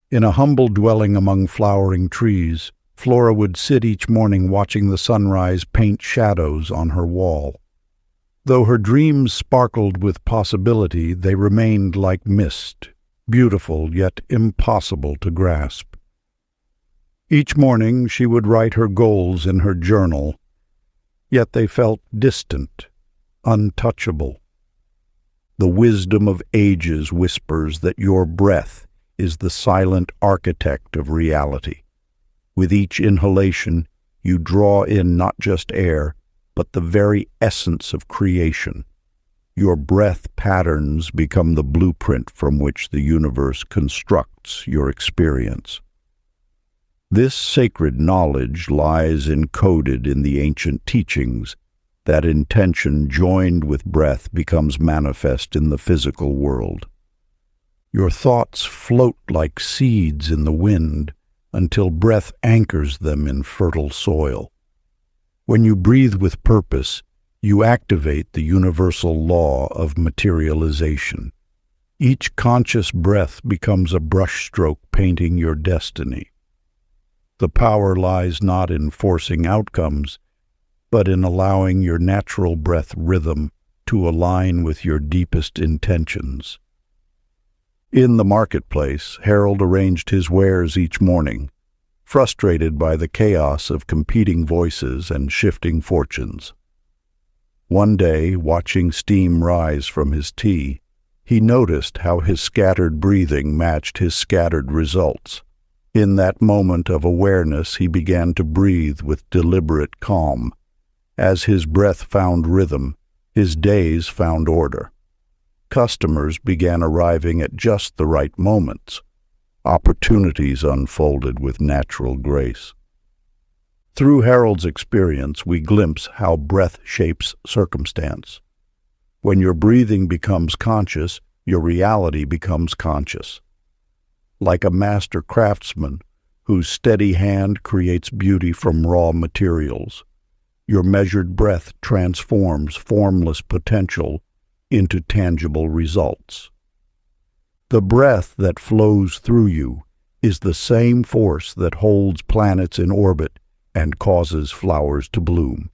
A: In a humble dwelling among flowering trees, Flora would sit each morning watching the sunrise paint shadows on her wall. Though her dreams sparkled with possibility, they remained like mist, beautiful yet impossible to grasp. Each morning she would write her goals in her journal, yet they felt distant, untouchable. The wisdom of ages whispers that your breath is the silent architect of reality. With each inhalation, you draw in not just air, but the very essence of creation. Your breath patterns become the blueprint from which the universe constructs your experience. This sacred knowledge lies encoded in the ancient teachings that intention joined with breath becomes manifest in the physical world. Your thoughts float like seeds in the wind until breath anchors them in fertile soil. When you breathe with purpose, you activate the universal law of materialization. Each conscious breath becomes a brushstroke painting your destiny. The power lies not in forcing outcomes, but in allowing your natural breath rhythm to align with your deepest intentions. In the marketplace, Harold arranged his wares each morning, frustrated by the chaos of competing voices and shifting fortunes. One day, watching steam rise from his tea, he noticed how his scattered breathing matched his scattered results. In that moment of awareness, he began to breathe with deliberate calm. As his breath found rhythm, his days found order. Customers began arriving at just the right moments. Opportunities unfolded with natural grace. Through Harold's experience, we glimpse how breath shapes circumstance. When your breathing becomes conscious, your reality becomes conscious. Like a master craftsman whose steady hand creates beauty from raw materials, your measured breath transforms formless potential into tangible results. The breath that flows through you is the same force that holds planets in orbit and causes flowers to bloom.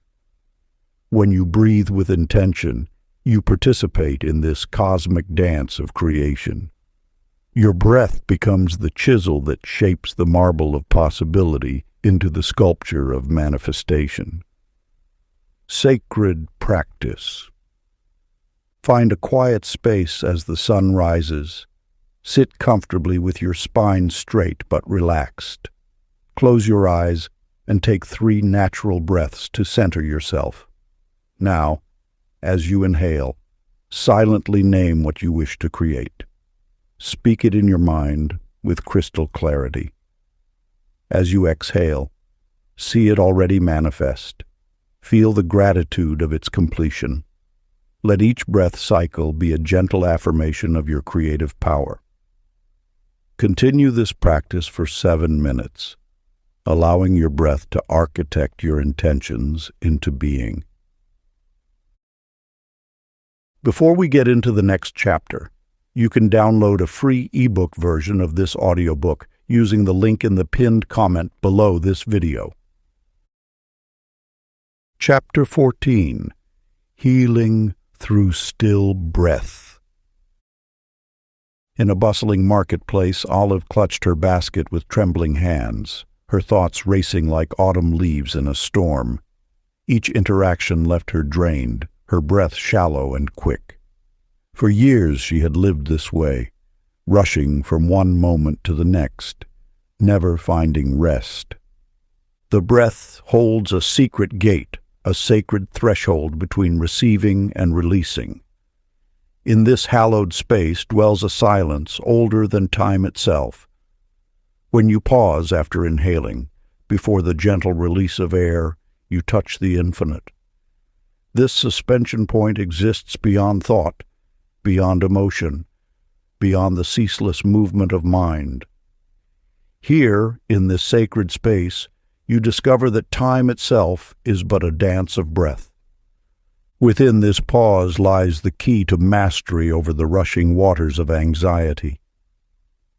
A: When you breathe with intention, you participate in this cosmic dance of creation. Your breath becomes the chisel that shapes the marble of possibility into the sculpture of manifestation. Sacred practice. Find a quiet space as the sun rises. Sit comfortably with your spine straight but relaxed. Close your eyes and take 3 natural breaths to center yourself. Now, as you inhale, silently name what you wish to create. Speak it in your mind with crystal clarity. As you exhale, see it already manifest. Feel the gratitude of its completion. Let each breath cycle be a gentle affirmation of your creative power. Continue this practice for 7 minutes, allowing your breath to architect your intentions into being. Before we get into the next chapter, you can download a free ebook version of this audiobook using the link in the pinned comment below this video. Chapter 14. Healing Through Still Breath. In a bustling marketplace, Olive clutched her basket with trembling hands, her thoughts racing like autumn leaves in a storm. Each interaction left her drained, her breath shallow and quick. For years she had lived this way, rushing from one moment to the next, never finding rest. The breath holds a secret gate, a sacred threshold between receiving and releasing. In this hallowed space dwells a silence older than time itself. When you pause after inhaling, before the gentle release of air, you touch the infinite. This suspension point exists beyond thought, beyond emotion, beyond the ceaseless movement of mind. Here, in this sacred space, you discover that time itself is but a dance of breath. Within this pause lies the key to mastery over the rushing waters of anxiety.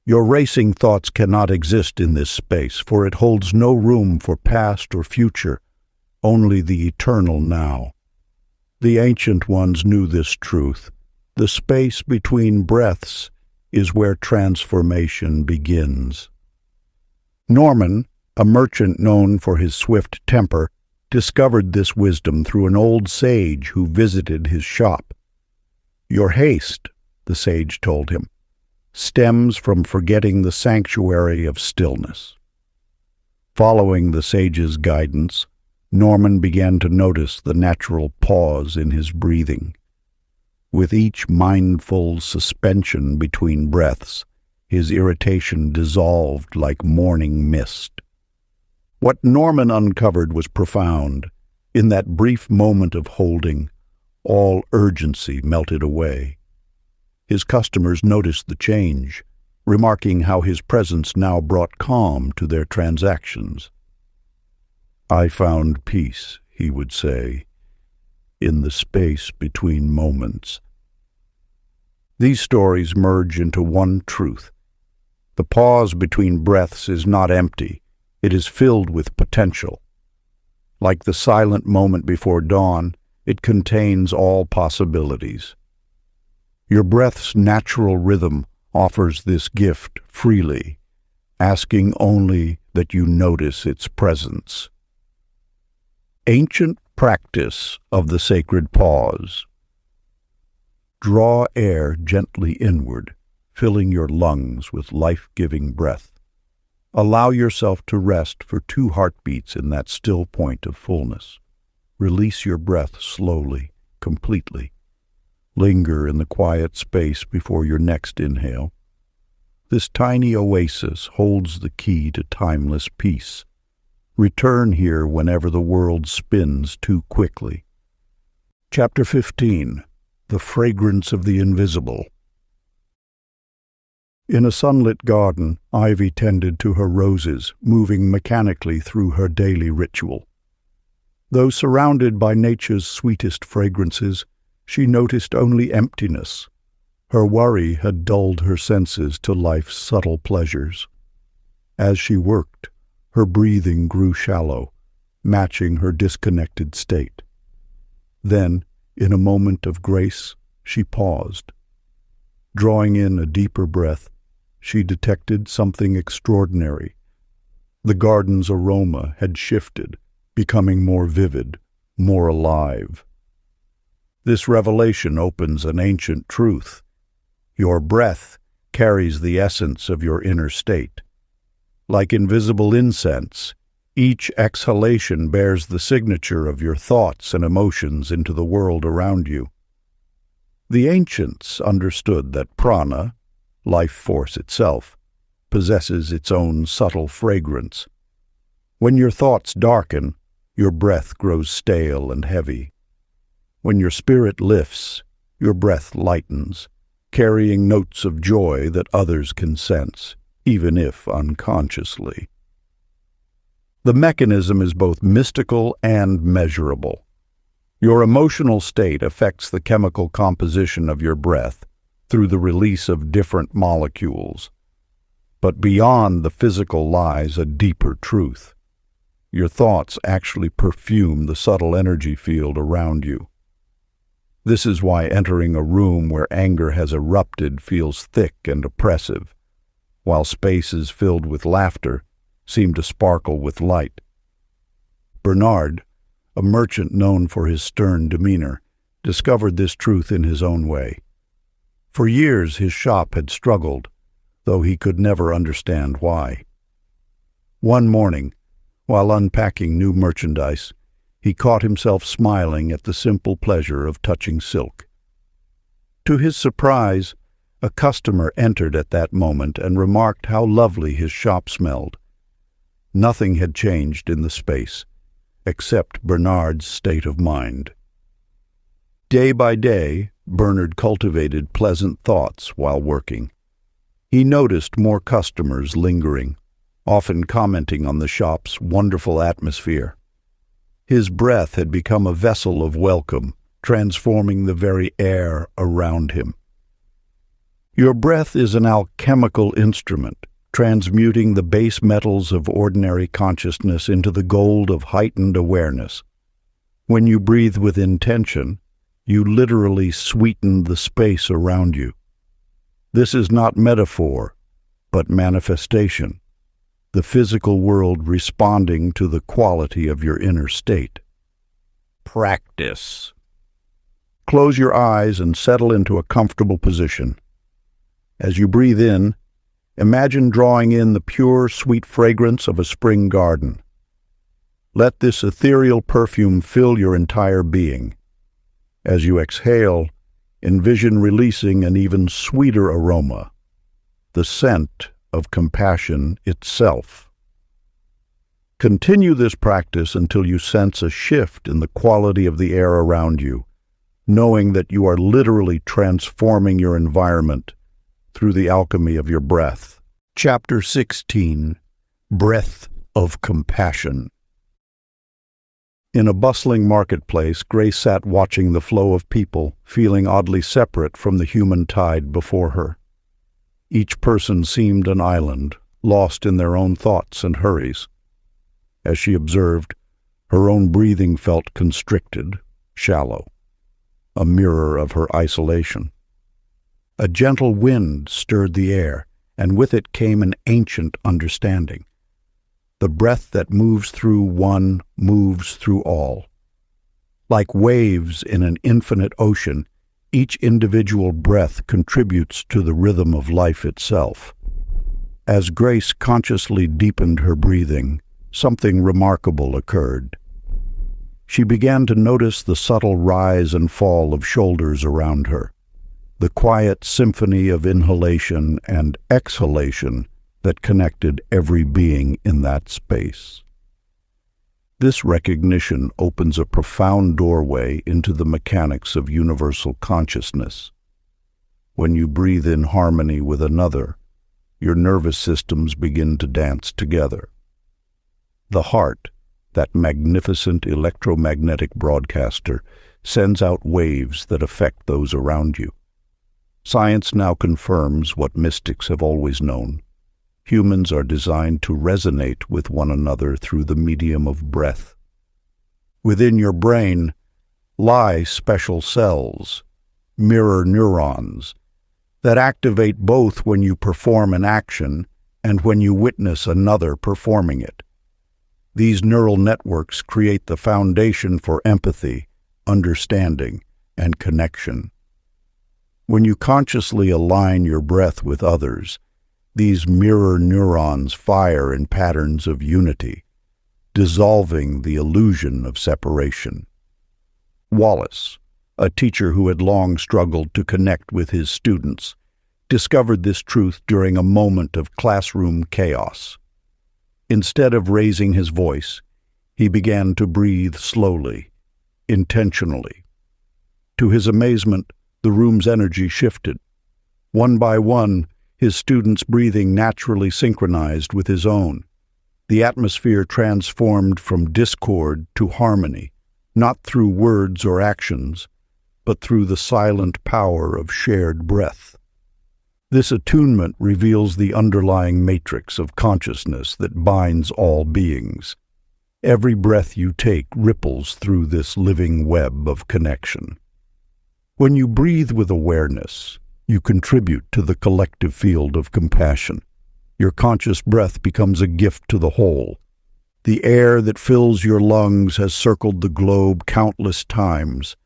A: Your racing thoughts cannot exist in this space, for it holds no room for past or future, only the eternal now. The ancient ones knew this truth. The space between breaths is where transformation begins. Norman, a merchant known for his swift temper, discovered this wisdom through an old sage who visited his shop. "Your haste," the sage told him, "stems from forgetting the sanctuary of stillness." Following the sage's guidance, Norman began to notice the natural pause in his breathing. With each mindful suspension between breaths, his irritation dissolved like morning mist. What Norman uncovered was profound. In that brief moment of holding, all urgency melted away. His customers noticed the change, remarking how his presence now brought calm to their transactions. "I found peace," he would say, "in the space between moments." These stories merge into one truth. The pause between breaths is not empty. It is filled with potential. Like the silent moment before dawn, it contains all possibilities. Your breath's natural rhythm offers this gift freely, asking only that you notice its presence. Ancient practice of the sacred pause. Draw air gently inward, filling your lungs with life-giving breath. Allow yourself to rest for 2 heartbeats in that still point of fullness. Release your breath slowly, completely. Linger in the quiet space before your next inhale. This tiny oasis holds the key to timeless peace. Return here whenever the world spins too quickly. Chapter 15. The Fragrance of the Invisible. In a sunlit garden, Ivy tended to her roses, moving mechanically through her daily ritual. Though surrounded by nature's sweetest fragrances, she noticed only emptiness. Her worry had dulled her senses to life's subtle pleasures. As she worked, her breathing grew shallow, matching her disconnected state. Then, in a moment of grace, she paused. Drawing in a deeper breath, she detected something extraordinary. The garden's aroma had shifted, becoming more vivid, more alive. This revelation opens an ancient truth. Your breath carries the essence of your inner state. Like invisible incense, each exhalation bears the signature of your thoughts and emotions into the world around you. The ancients understood that prana, life force itself, possesses its own subtle fragrance. When your thoughts darken, your breath grows stale and heavy. When your spirit lifts, your breath lightens, carrying notes of joy that others can sense, even if unconsciously. The mechanism is both mystical and measurable. Your emotional state affects the chemical composition of your breath through the release of different molecules. But beyond the physical lies a deeper truth. Your thoughts actually perfume the subtle energy field around you. This is why entering a room where anger has erupted feels thick and oppressive, while spaces filled with laughter seem to sparkle with light. Bernard, a merchant known for his stern demeanor, discovered this truth in his own way. For years his shop had struggled, though he could never understand why. One morning, while unpacking new merchandise, he caught himself smiling at the simple pleasure of touching silk. To his surprise, a customer entered at that moment and remarked how lovely his shop smelled. Nothing had changed in the space, except Bernard's state of mind. Day by day, Bernard cultivated pleasant thoughts while working. He noticed more customers lingering, often commenting on the shop's wonderful atmosphere. His breath had become a vessel of welcome, transforming the very air around him. Your breath is an alchemical instrument, transmuting the base metals of ordinary consciousness into the gold of heightened awareness. When you breathe with intention, you literally sweeten the space around you. This is not metaphor, but manifestation. The physical world responding to the quality of your inner state. Practice. Close your eyes and settle into a comfortable position. As you breathe in, imagine drawing in the pure, sweet fragrance of a spring garden. Let this ethereal perfume fill your entire being. As you exhale, envision releasing an even sweeter aroma, the scent of compassion itself. Continue this practice until you sense a shift in the quality of the air around you, knowing that you are literally transforming your environment through the alchemy of your breath. Chapter 16. Breath of Compassion. In a bustling marketplace, Grace sat watching the flow of people, feeling oddly separate from the human tide before her. Each person seemed an island, lost in their own thoughts and hurries. As she observed, her own breathing felt constricted, shallow, a mirror of her isolation. A gentle wind stirred the air, and with it came an ancient understanding. The breath that moves through one moves through all. Like waves in an infinite ocean, each individual breath contributes to the rhythm of life itself. As Grace consciously deepened her breathing, something remarkable occurred. She began to notice the subtle rise and fall of shoulders around her. the quiet symphony of inhalation and exhalation that connected every being in that space. This recognition opens a profound doorway into the mechanics of universal consciousness. When you breathe in harmony with another, your nervous systems begin to dance together. The heart, that magnificent electromagnetic broadcaster, sends out waves that affect those around you. Science now confirms what mystics have always known. Humans are designed to resonate with one another through the medium of breath. Within your brain lie special cells, mirror neurons, that activate both when you perform an action and when you witness another performing it. These neural networks create the foundation for empathy, understanding, and connection. When you consciously align your breath with others, these mirror neurons fire in patterns of unity, dissolving the illusion of separation. Wallace, a teacher who had long struggled to connect with his students, discovered this truth during a moment of classroom chaos. Instead of raising his voice, he began to breathe slowly, intentionally. To his amazement, the room's energy shifted. One by one, his students' breathing naturally synchronized with his own. The atmosphere transformed from discord to harmony, not through words or actions, but through the silent power of shared breath. This attunement reveals the underlying matrix of consciousness that binds all beings. Every breath you take ripples through this living web of connection. When you breathe with awareness, you contribute to the collective field of compassion. Your conscious breath becomes a gift to the whole. The air that fills your lungs has circled the globe countless times,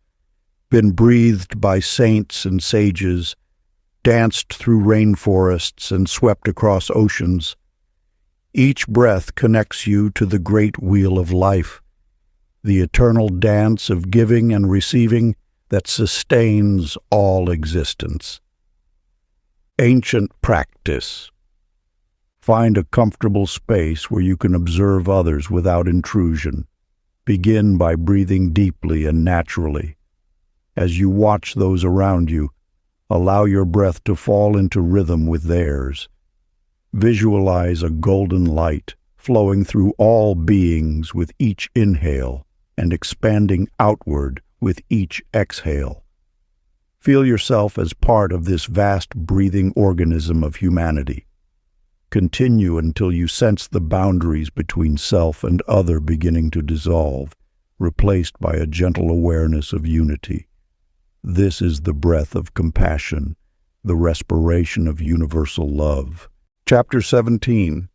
A: been breathed by saints and sages, danced through rainforests and swept across oceans. Each breath connects you to the great wheel of life, the eternal dance of giving and receiving that sustains all existence. Ancient practice. Find a comfortable space where you can observe others without intrusion. Begin by breathing deeply and naturally. As you watch those around you, allow your breath to fall into rhythm with theirs. Visualize a golden light flowing through all beings with each inhale and expanding outward with each exhale. Feel yourself as part of this vast breathing organism of humanity. Continue until you sense the boundaries between self and other beginning to dissolve, replaced by a gentle awareness of unity. This is the breath of compassion, the respiration of universal love. Chapter 17.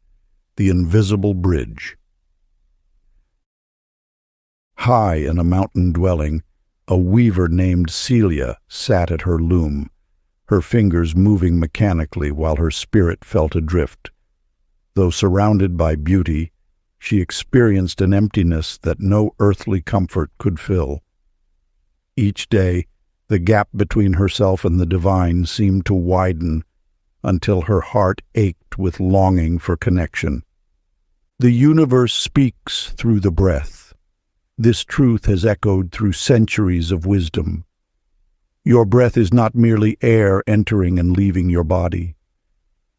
A: The Invisible Bridge. High in a mountain dwelling, a weaver named Celia sat at her loom, her fingers moving mechanically while her spirit felt adrift. Though surrounded by beauty, she experienced an emptiness that no earthly comfort could fill. Each day, the gap between herself and the divine seemed to widen until her heart ached with longing for connection. The universe speaks through the breath. This truth has echoed through centuries of wisdom. Your breath is not merely air entering and leaving your body.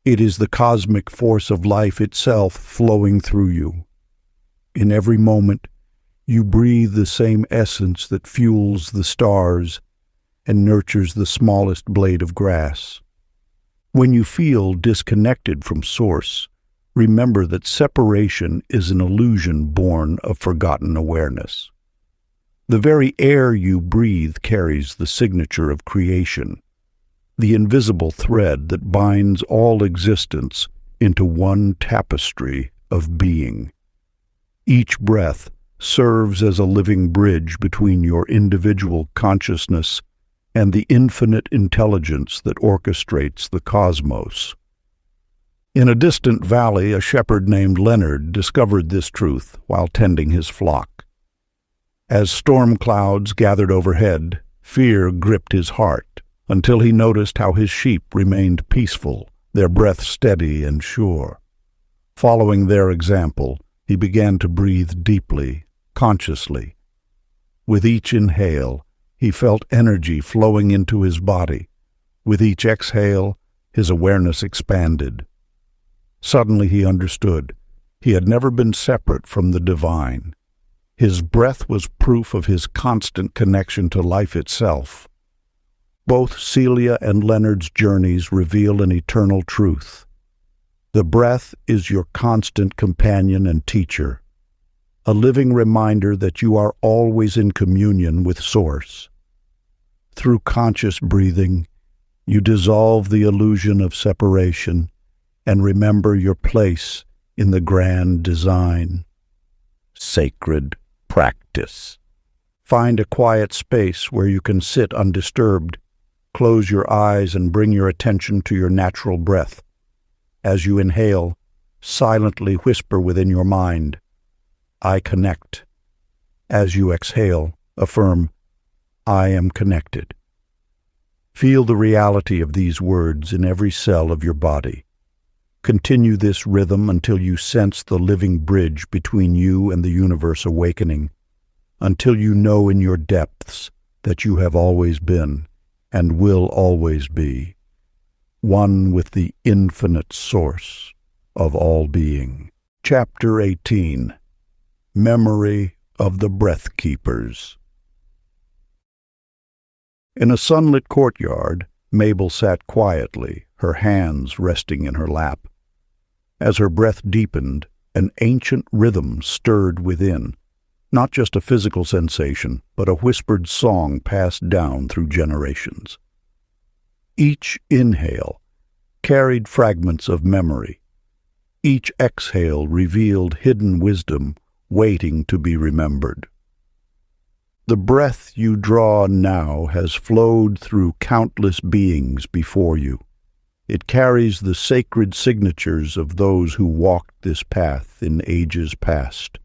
A: It is the cosmic force of life itself flowing through you. In every moment, you breathe the same essence that fuels the stars and nurtures the smallest blade of grass. When you feel disconnected from Source, remember that separation is an illusion born of forgotten awareness. The very air you breathe carries the signature of creation, the invisible thread that binds all existence into one tapestry of being. Each breath serves as a living bridge between your individual consciousness and the infinite intelligence that orchestrates the cosmos. In a distant valley, a shepherd named Leonard discovered this truth while tending his flock. As storm clouds gathered overhead, fear gripped his heart. until he noticed how his sheep remained peaceful, their breath steady and sure. Following their example, he began to breathe deeply, consciously. With each inhale, he felt energy flowing into his body. With each exhale, his awareness expanded. Suddenly he understood. He had never been separate from the divine. His breath was proof of his constant connection to life itself. Both Celia and Leonard's journeys reveal an eternal truth. The breath is your constant companion and teacher, a living reminder that you are always in communion with Source. Through conscious breathing, you dissolve the illusion of separation and remember your place in the grand design. Sacred practice. Find a quiet space where you can sit undisturbed. Close your eyes and bring your attention to your natural breath. As you inhale, silently whisper within your mind, "I connect." As you exhale, affirm, "I am connected." Feel the reality of these words in every cell of your body. Continue this rhythm until you sense the living bridge between you and the universe awakening, until you know in your depths that you have always been and will always be, one with the infinite source of all being. Chapter 18. Memory of the Breath Keepers. In a sunlit courtyard, Mabel sat quietly, her hands resting in her lap. As her breath deepened, an ancient rhythm stirred within, not just a physical sensation, but a whispered song passed down through generations. Each inhale carried fragments of memory. Each exhale revealed hidden wisdom waiting to be remembered. The breath you draw now has flowed through countless beings before you. It carries the sacred signatures of those who walked this path in ages past.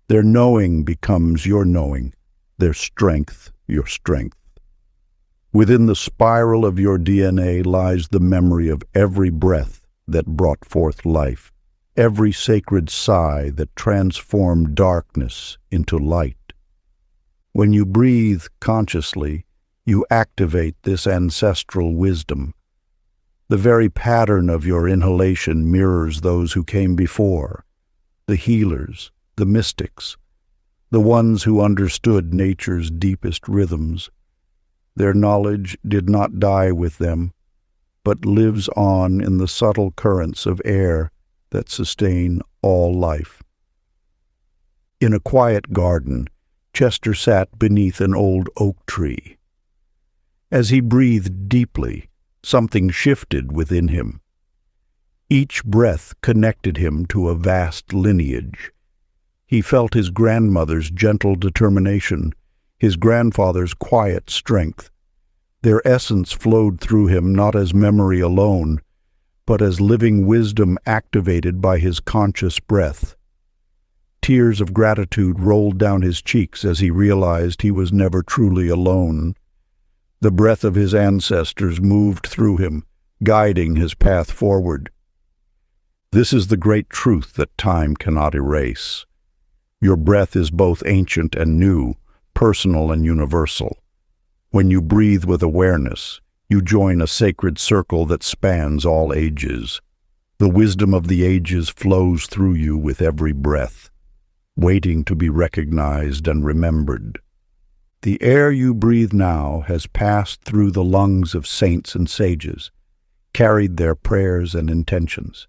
A: Their knowing becomes your knowing, their strength your strength. Within the spiral of your DNA lies the memory of every breath that brought forth life, every sacred sigh that transformed darkness into light. When you breathe consciously, you activate this ancestral wisdom. The very pattern of your inhalation mirrors those who came before, the healers, the mystics, the ones who understood nature's deepest rhythms. Their knowledge did not die with them, but lives on in the subtle currents of air that sustain all life. In a quiet garden, Chester sat beneath an old oak tree. As he breathed deeply, something shifted within him. Each breath connected him to a vast lineage. He felt his grandmother's gentle determination, his grandfather's quiet strength. Their essence flowed through him not as memory alone, but as living wisdom activated by his conscious breath. Tears of gratitude rolled down his cheeks as he realized he was never truly alone. The breath of his ancestors moved through him, guiding his path forward. This is the great truth that time cannot erase. Your breath is both ancient and new, personal and universal. When you breathe with awareness, you join a sacred circle that spans all ages. The wisdom of the ages flows through you with every breath, waiting to be recognized and remembered. The air you breathe now has passed through the lungs of saints and sages, carried their prayers and intentions.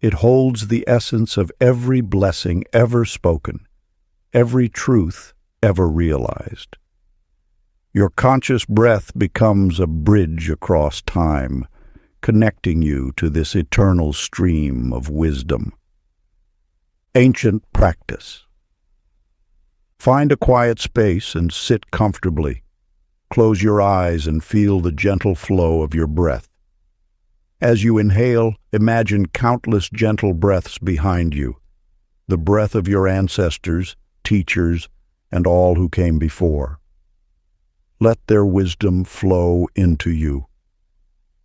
A: It holds the essence of every blessing ever spoken, every truth ever realized. Your conscious breath becomes a bridge across time, connecting you to this eternal stream of wisdom. Ancient practice. Find a quiet space and sit comfortably. Close your eyes and feel the gentle flow of your breath. As you inhale, imagine countless gentle breaths behind you, the breath of your ancestors, teachers, and all who came before. Let their wisdom flow into you.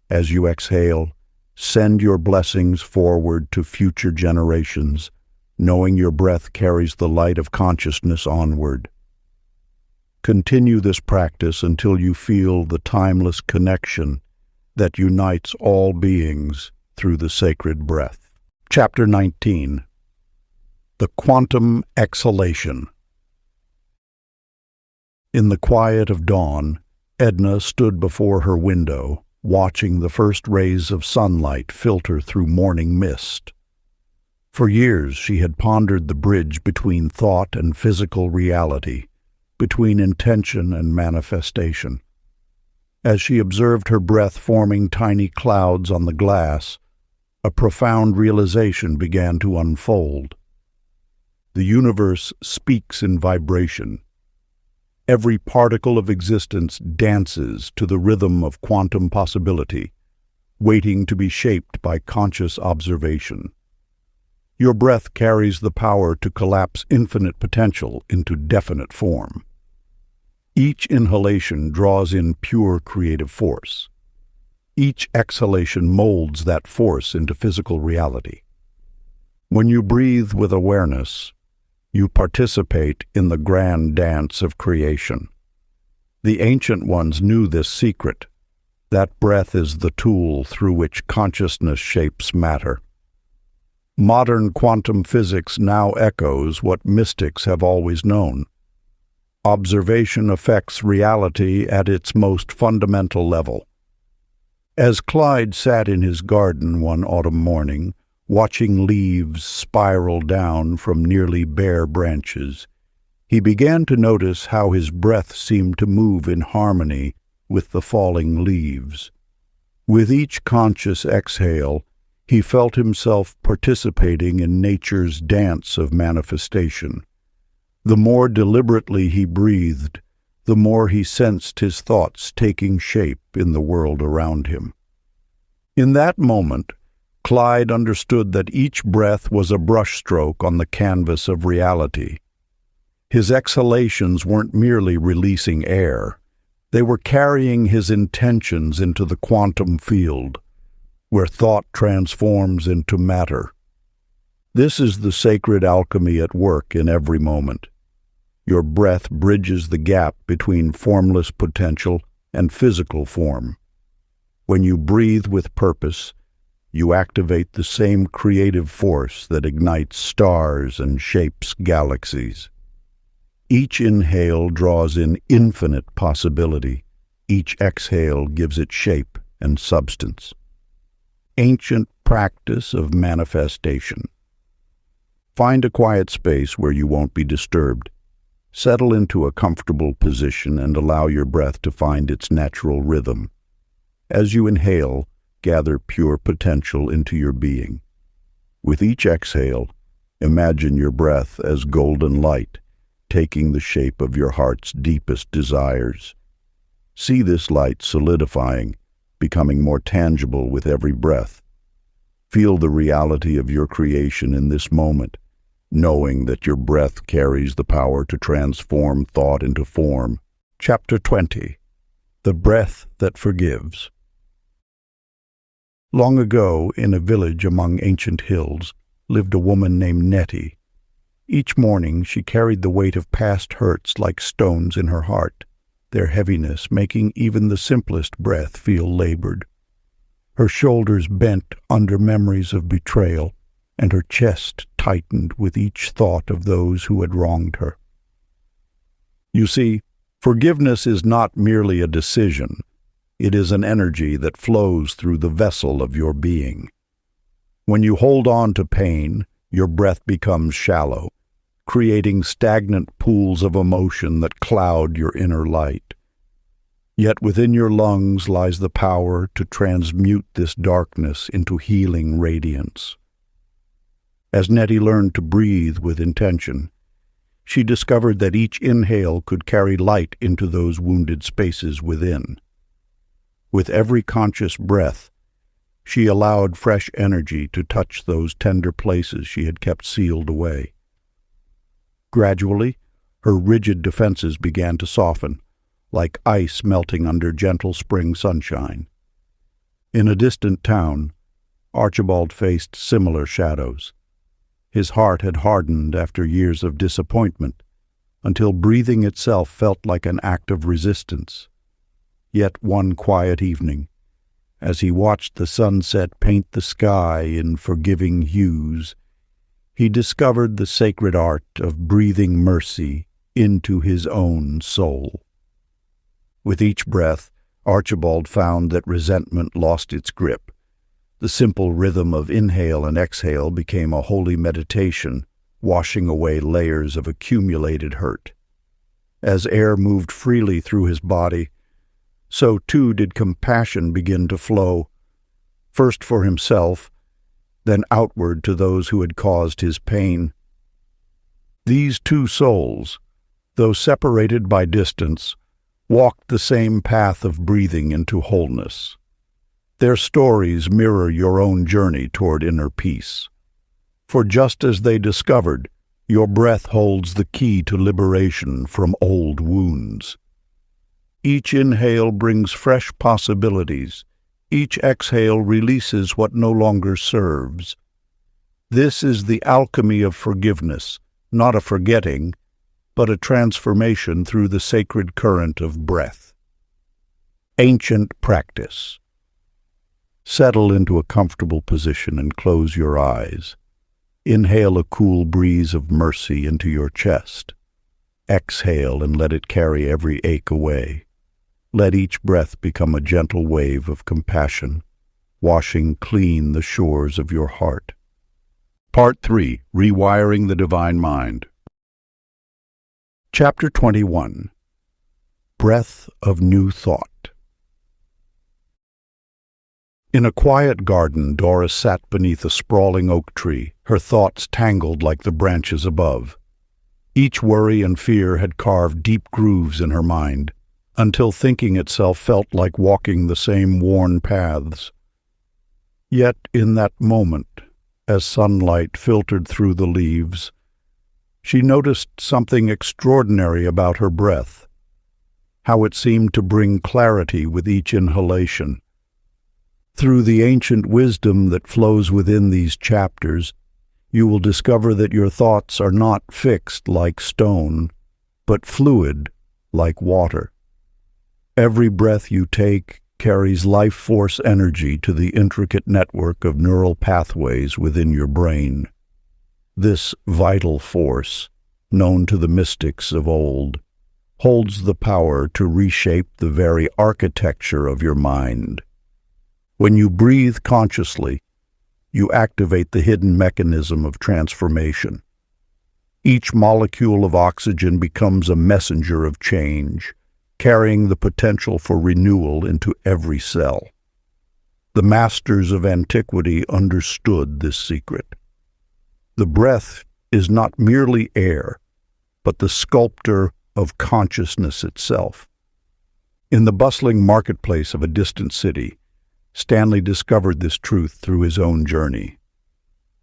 A: As you exhale, send your blessings forward to future generations, knowing your breath carries the light of consciousness onward. Continue this practice until you feel the timeless connection that unites all beings through the sacred breath. Chapter 19. The Quantum Exhalation. In the quiet of dawn, Edna stood before her window, watching the first rays of sunlight filter through morning mist. For years she had pondered the bridge between thought and physical reality, between intention and manifestation. As she observed her breath forming tiny clouds on the glass, a profound realization began to unfold. The universe speaks in vibration. Every particle of existence dances to the rhythm of quantum possibility, waiting to be shaped by conscious observation. Your breath carries the power to collapse infinite potential into definite form. Each inhalation draws in pure creative force. Each exhalation molds that force into physical reality. When you breathe with awareness, you participate in the grand dance of creation. The ancient ones knew this secret. That breath is the tool through which consciousness shapes matter. Modern quantum physics now echoes what mystics have always known. Observation affects reality at its most fundamental level. As Clyde sat in his garden one autumn morning, watching leaves spiral down from nearly bare branches, he began to notice how his breath seemed to move in harmony with the falling leaves. With each conscious exhale, he felt himself participating in nature's dance of manifestation. The more deliberately he breathed, the more he sensed his thoughts taking shape in the world around him. In that moment, Clyde understood that each breath was a brushstroke on the canvas of reality. His exhalations weren't merely releasing air. They were carrying his intentions into the quantum field, where thought transforms into matter. This is the sacred alchemy at work in every moment. Your breath bridges the gap between formless potential and physical form. When you breathe with purpose, you activate the same creative force that ignites stars and shapes galaxies. Each inhale draws in infinite possibility. Each exhale gives it shape and substance. Ancient practice of manifestation. Find a quiet space where you won't be disturbed. Settle into a comfortable position and allow your breath to find its natural rhythm. As you inhale, gather pure potential into your being. With each exhale, imagine your breath as golden light, taking the shape of your heart's deepest desires. See this light solidifying, becoming more tangible with every breath. Feel the reality of your creation in this moment, knowing that your breath carries the power to transform thought into form. Chapter 20. The Breath That Forgives. Long ago, in a village among ancient hills, lived a woman named Nettie. Each morning she carried the weight of past hurts like stones in her heart, their heaviness making even the simplest breath feel labored. Her shoulders bent under memories of betrayal, and her chest tightened with each thought of those who had wronged her. You see, forgiveness is not merely a decision. It is an energy that flows through the vessel of your being. When you hold on to pain, your breath becomes shallow, creating stagnant pools of emotion that cloud your inner light. Yet within your lungs lies the power to transmute this darkness into healing radiance. As Nettie learned to breathe with intention, she discovered that each inhale could carry light into those wounded spaces within. With every conscious breath, she allowed fresh energy to touch those tender places she had kept sealed away. Gradually, her rigid defenses began to soften, like ice melting under gentle spring sunshine. In a distant town, Archibald faced similar shadows. His heart had hardened after years of disappointment, until breathing itself felt like an act of resistance. Yet one quiet evening, as he watched the sunset paint the sky in forgiving hues, he discovered the sacred art of breathing mercy into his own soul. With each breath, Archibald found that resentment lost its grip. The simple rhythm of inhale and exhale became a holy meditation, washing away layers of accumulated hurt. As air moved freely through his body, so too did compassion begin to flow, first for himself, then outward to those who had caused his pain. These two souls, though separated by distance, walked the same path of breathing into wholeness. Their stories mirror your own journey toward inner peace. For just as they discovered, your breath holds the key to liberation from old wounds. Each inhale brings fresh possibilities. Each exhale releases what no longer serves. This is the alchemy of forgiveness, not a forgetting, but a transformation through the sacred current of breath. Ancient practice. Settle into a comfortable position and close your eyes. Inhale a cool breeze of mercy into your chest. Exhale and let it carry every ache away. Let each breath become a gentle wave of compassion, washing clean the shores of your heart. Part 3. Rewiring the Divine Mind. Chapter 21. Breath of New Thought. In a quiet garden, Doris sat beneath a sprawling oak tree, her thoughts tangled like the branches above. Each worry and fear had carved deep grooves in her mind, until thinking itself felt like walking the same worn paths. Yet in that moment, as sunlight filtered through the leaves, she noticed something extraordinary about her breath, how it seemed to bring clarity with each inhalation. Through the ancient wisdom that flows within these chapters, you will discover that your thoughts are not fixed like stone, but fluid like water. Every breath you take carries life force energy to the intricate network of neural pathways within your brain. This vital force, known to the mystics of old, holds the power to reshape the very architecture of your mind. When you breathe consciously, you activate the hidden mechanism of transformation. Each molecule of oxygen becomes a messenger of change, carrying the potential for renewal into every cell. The masters of antiquity understood this secret. The breath is not merely air, but the sculptor of consciousness itself. In the bustling marketplace of a distant city, Stanley discovered this truth through his own journey.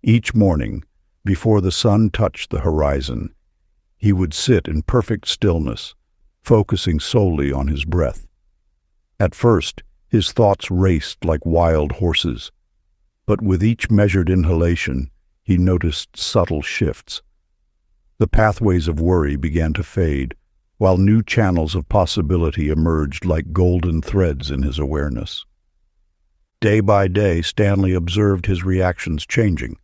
A: Each morning, before the sun touched the horizon, he would sit in perfect stillness, focusing solely on his breath. At first, his thoughts raced like wild horses, but with each measured inhalation, he noticed subtle shifts. The pathways of worry began to fade, while new channels of possibility emerged like golden threads in his awareness. Day by day, Stanley observed his reactions changing.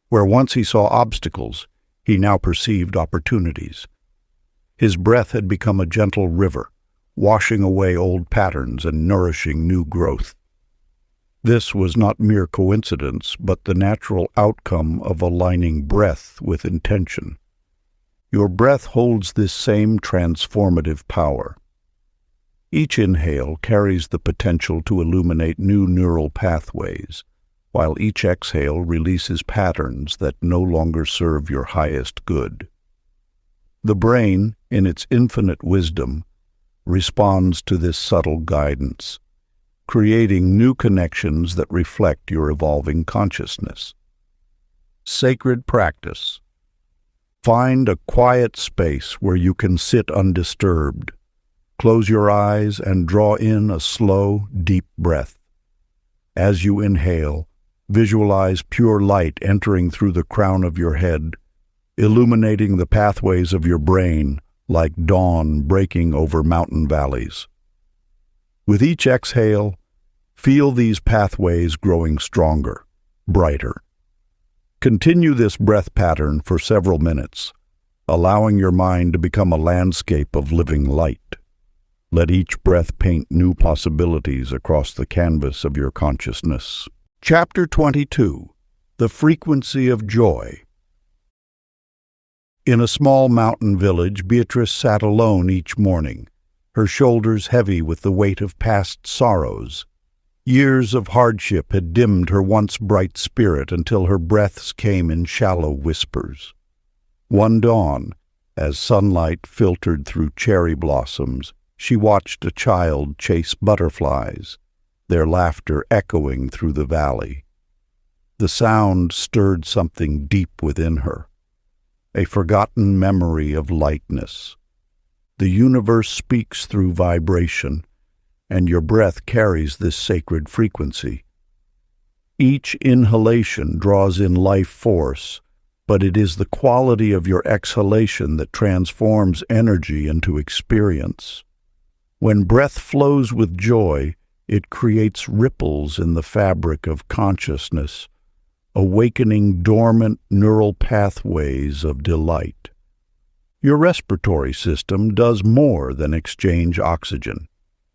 A: Where once he saw obstacles, he now perceived opportunities. His breath had become a gentle river, washing away old patterns and nourishing new growth. This was not mere coincidence, but the natural outcome of aligning breath with intention. Your breath holds this same transformative power. Each inhale carries the potential to illuminate new neural pathways, while each exhale releases patterns that no longer serve your highest good. The brain, in its infinite wisdom, responds to this subtle guidance, creating new connections that reflect your evolving consciousness. Sacred practice. Find a quiet space where you can sit undisturbed. Close your eyes and draw in a slow, deep breath. As you inhale, visualize pure light entering through the crown of your head, illuminating the pathways of your brain like dawn breaking over mountain valleys. With each exhale, feel these pathways growing stronger, brighter. Continue this breath pattern for several minutes, allowing your mind to become a landscape of living light. Let each breath paint new possibilities across the canvas of your consciousness. Chapter 22. The Frequency of Joy. In a small mountain village, Beatrice sat alone each morning, her shoulders heavy with the weight of past sorrows. Years of hardship had dimmed her once bright spirit until her breaths came in shallow whispers. One dawn, as sunlight filtered through cherry blossoms, she watched a child chase butterflies, their laughter echoing through the valley. The sound stirred something deep within her, a forgotten memory of lightness. The universe speaks through vibration, and your breath carries this sacred frequency. Each inhalation draws in life force, but it is the quality of your exhalation that transforms energy into experience. When breath flows with joy, it creates ripples in the fabric of consciousness, awakening dormant neural pathways of delight. Your respiratory system does more than exchange oxygen.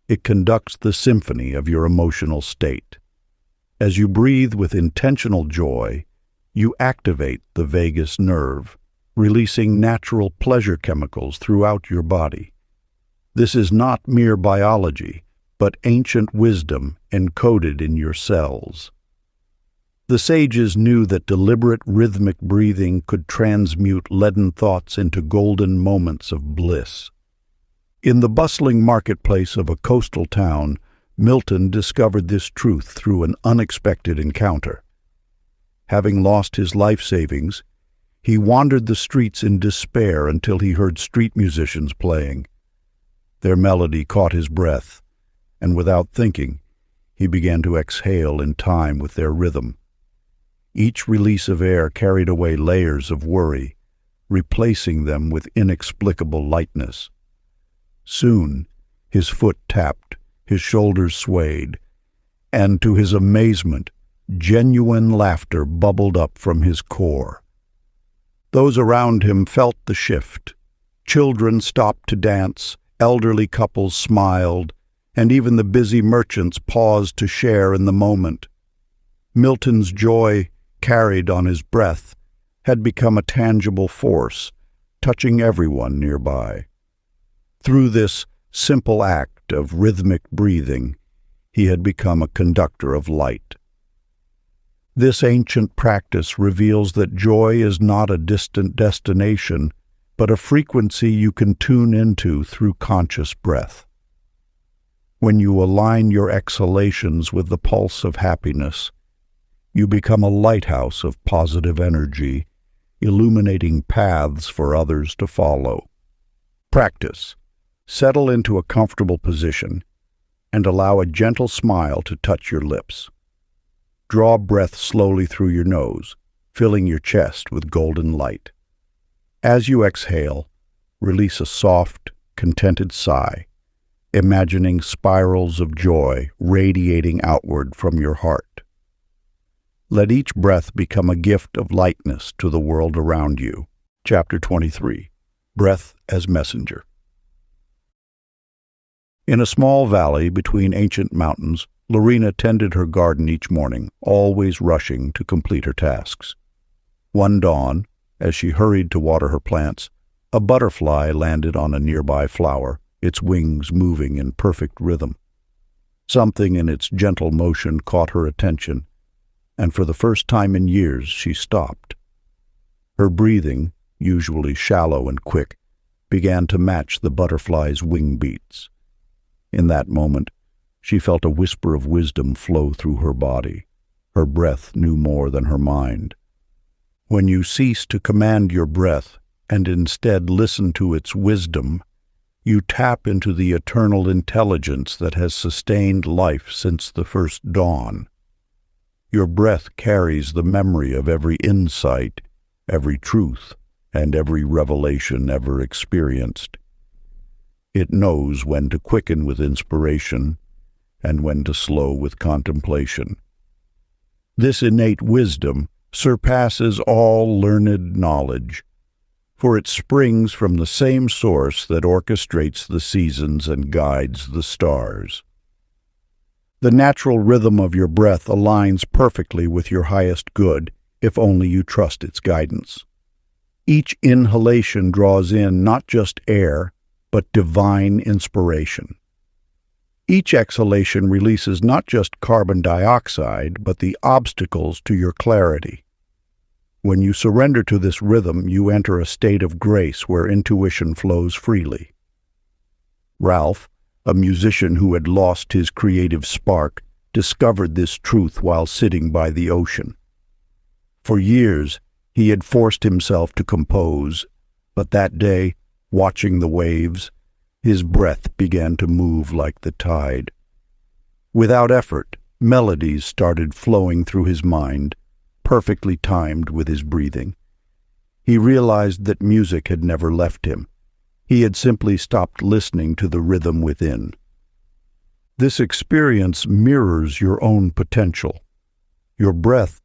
A: It conducts the symphony of your emotional state. As you breathe with intentional joy, you activate the vagus nerve, releasing natural pleasure chemicals throughout your body. This is not mere biology, but ancient wisdom encoded in your cells. The sages knew that deliberate rhythmic breathing could transmute leaden thoughts into golden moments of bliss. In the bustling marketplace of a coastal town, Milton discovered this truth through an unexpected encounter. Having lost his life savings, he wandered the streets in despair until he heard street musicians playing. Their melody caught his breath, and without thinking, he began to exhale in time with their rhythm. Each release of air carried away layers of worry, replacing them with inexplicable lightness. Soon, his foot tapped, his shoulders swayed, and to his amazement, genuine laughter bubbled up from his core. Those around him felt the shift. Children stopped to dance, elderly couples smiled, and even the busy merchants paused to share in the moment. Milton's joy, carried on his breath, had become a tangible force, touching everyone nearby. Through this simple act of rhythmic breathing, he had become a conductor of light. This ancient practice reveals that joy is not a distant destination, but a frequency you can tune into through conscious breath. When you align your exhalations with the pulse of happiness, you become a lighthouse of positive energy, illuminating paths for others to follow. Practice. Settle into a comfortable position and allow a gentle smile to touch your lips. Draw breath slowly through your nose, filling your chest with golden light. As you exhale, release a soft, contented sigh, imagining spirals of joy radiating outward from your heart. Let each breath become a gift of lightness to the world around you. Chapter 23. Breath as Messenger. In a small valley between ancient mountains, Lorena tended her garden each morning, always rushing to complete her tasks. One dawn, as she hurried to water her plants, a butterfly landed on a nearby flower, its wings moving in perfect rhythm. Something in its gentle motion caught her attention, and for the first time in years she stopped. Her breathing, usually shallow and quick, began to match the butterfly's wing beats. In that moment, she felt a whisper of wisdom flow through her body. Her breath knew more than her mind. When you cease to command your breath and instead listen to its wisdom, you tap into the eternal intelligence that has sustained life since the first dawn. Your breath carries the memory of every insight, every truth, and every revelation ever experienced. It knows when to quicken with inspiration and when to slow with contemplation. This innate wisdom surpasses all learned knowledge, for it springs from the same source that orchestrates the seasons and guides the stars. The natural rhythm of your breath aligns perfectly with your highest good, if only you trust its guidance. Each inhalation draws in not just air, but divine inspiration. Each exhalation releases not just carbon dioxide, but the obstacles to your clarity. When you surrender to this rhythm, you enter a state of grace where intuition flows freely. Ralph, a musician who had lost his creative spark, discovered this truth while sitting by the ocean. For years, he had forced himself to compose, but that day, watching the waves, his breath began to move like the tide. Without effort, melodies started flowing through his mind, perfectly timed with his breathing. He realized that music had never left him. He had simply stopped listening to the rhythm within. This experience mirrors your own potential. Your breath,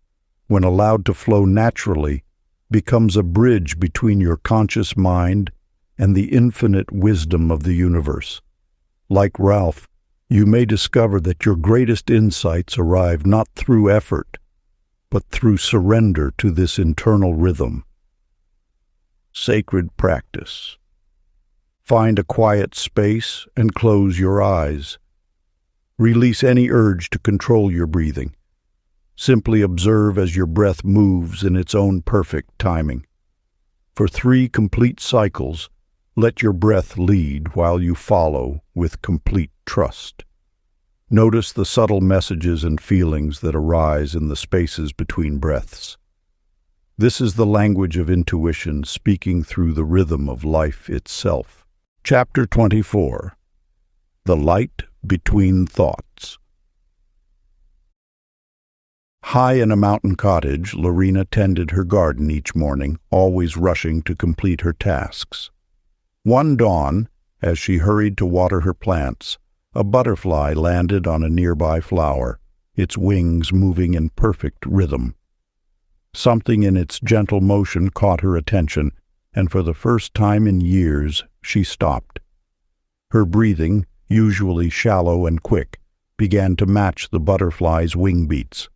A: when allowed to flow naturally, becomes a bridge between your conscious mind and the infinite wisdom of the universe. Like Ralph, you may discover that your greatest insights arrive not through effort, but through surrender to this internal rhythm. Sacred practice. Find a quiet space and close your eyes. Release any urge to control your breathing. Simply observe as your breath moves in its own perfect timing. For 3 complete cycles, let your breath lead while you follow with complete trust. Notice the subtle messages and feelings that arise in the spaces between breaths. This is the language of intuition speaking through the rhythm of life itself. Chapter 24. The Light Between Thoughts. High in a mountain cottage, Lorena tended her garden each morning, always rushing to complete her tasks. One dawn, as she hurried to water her plants, a butterfly landed on a nearby flower, its wings moving in perfect rhythm. Something in its gentle motion caught her attention, and for the first time in years, she stopped. Her breathing, usually shallow and quick, began to match the butterfly's wing beats.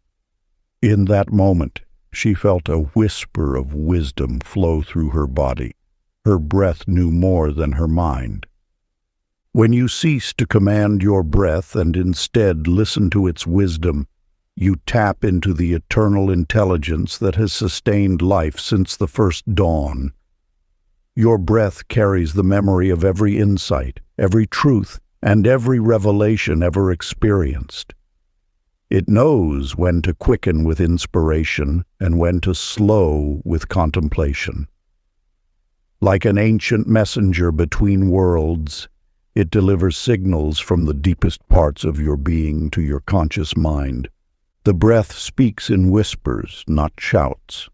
A: In that moment, she felt a whisper of wisdom flow through her body. Her breath knew more than her mind. When you cease to command your breath and instead listen to its wisdom, you tap into the eternal intelligence that has sustained life since the first dawn. Your breath carries the memory of every insight, every truth, and every revelation ever experienced. It knows when to quicken with inspiration and when to slow with contemplation. Like an ancient messenger between worlds, it delivers signals from the deepest parts of your being to your conscious mind. The breath speaks in whispers, not shouts.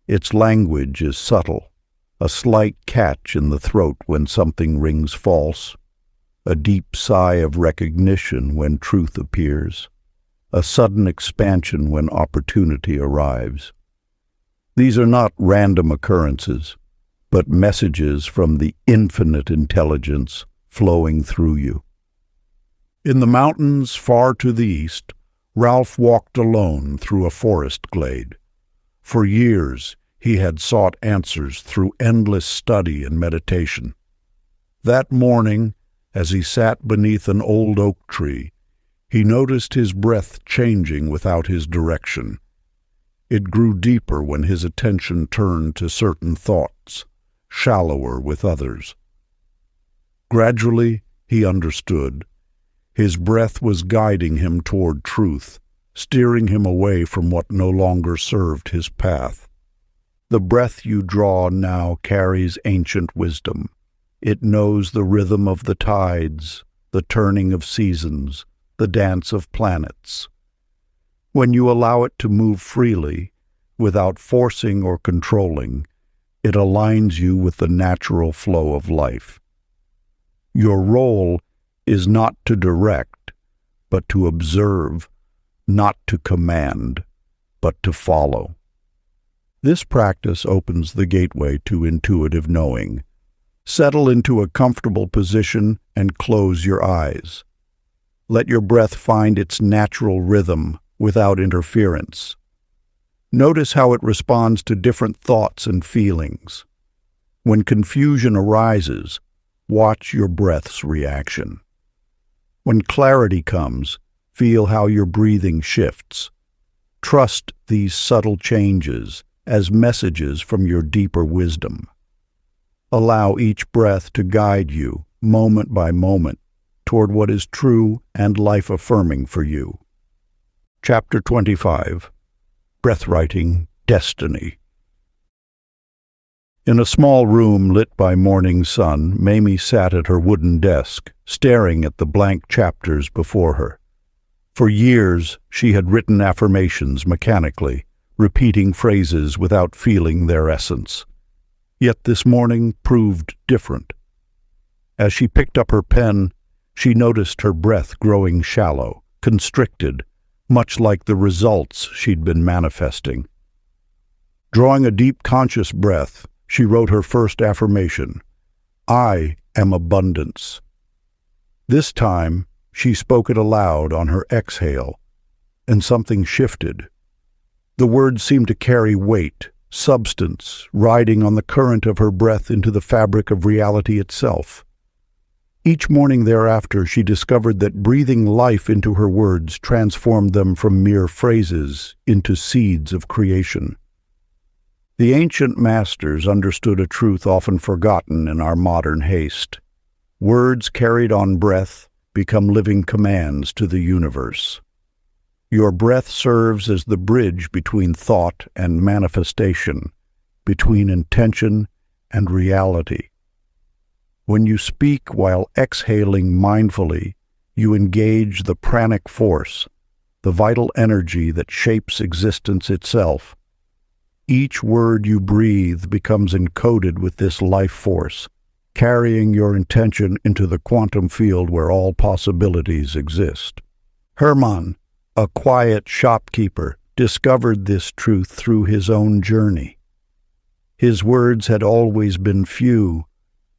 A: Its language is subtle, a slight catch in the throat when something rings false, a deep sigh of recognition when truth appears, a sudden expansion when opportunity arrives. These are not random occurrences, but messages from the infinite intelligence flowing through you. In the mountains far to the east, Ralph walked alone through a forest glade. For years, he had sought answers through endless study and meditation. That morning, as he sat beneath an old oak tree, he noticed his breath changing without his direction. It grew deeper when his attention turned to certain thoughts, shallower with others. Gradually, he understood. His breath was guiding him toward truth, steering him away from what no longer served his path. The breath you draw now carries ancient wisdom. It knows the rhythm of the tides, the turning of seasons, the dance of planets. When you allow it to move freely, without forcing or controlling, it aligns you with the natural flow of life. Your role is not to direct, but to observe, not to command, but to follow. This practice opens the gateway to intuitive knowing. Settle into a comfortable position and close your eyes. Let your breath find its natural rhythm without interference. Notice how it responds to different thoughts and feelings. When confusion arises, watch your breath's reaction. When clarity comes, feel how your breathing shifts. Trust these subtle changes as messages from your deeper wisdom. Allow each breath to guide you, moment by moment, toward what is true and life-affirming for you. Chapter 25. Breathwriting Destiny. In a small room lit by morning sun, Mamie sat at her wooden desk, staring at the blank chapters before her. For years, she had written affirmations mechanically, repeating phrases without feeling their essence. Yet this morning proved different. As she picked up her pen, she noticed her breath growing shallow, constricted, much like the results she'd been manifesting. Drawing a deep conscious breath, she wrote her first affirmation, "I am abundance." This time, she spoke it aloud on her exhale, and something shifted. The words seemed to carry weight, substance, riding on the current of her breath into the fabric of reality itself. Each morning thereafter, she discovered that breathing life into her words transformed them from mere phrases into seeds of creation. The ancient masters understood a truth often forgotten in our modern haste. Words carried on breath become living commands to the universe. Your breath serves as the bridge between thought and manifestation, between intention and reality. When you speak while exhaling mindfully, you engage the pranic force, the vital energy that shapes existence itself. Each word you breathe becomes encoded with this life force, carrying your intention into the quantum field where all possibilities exist. Hermann, a quiet shopkeeper, discovered this truth through his own journey. His words had always been few,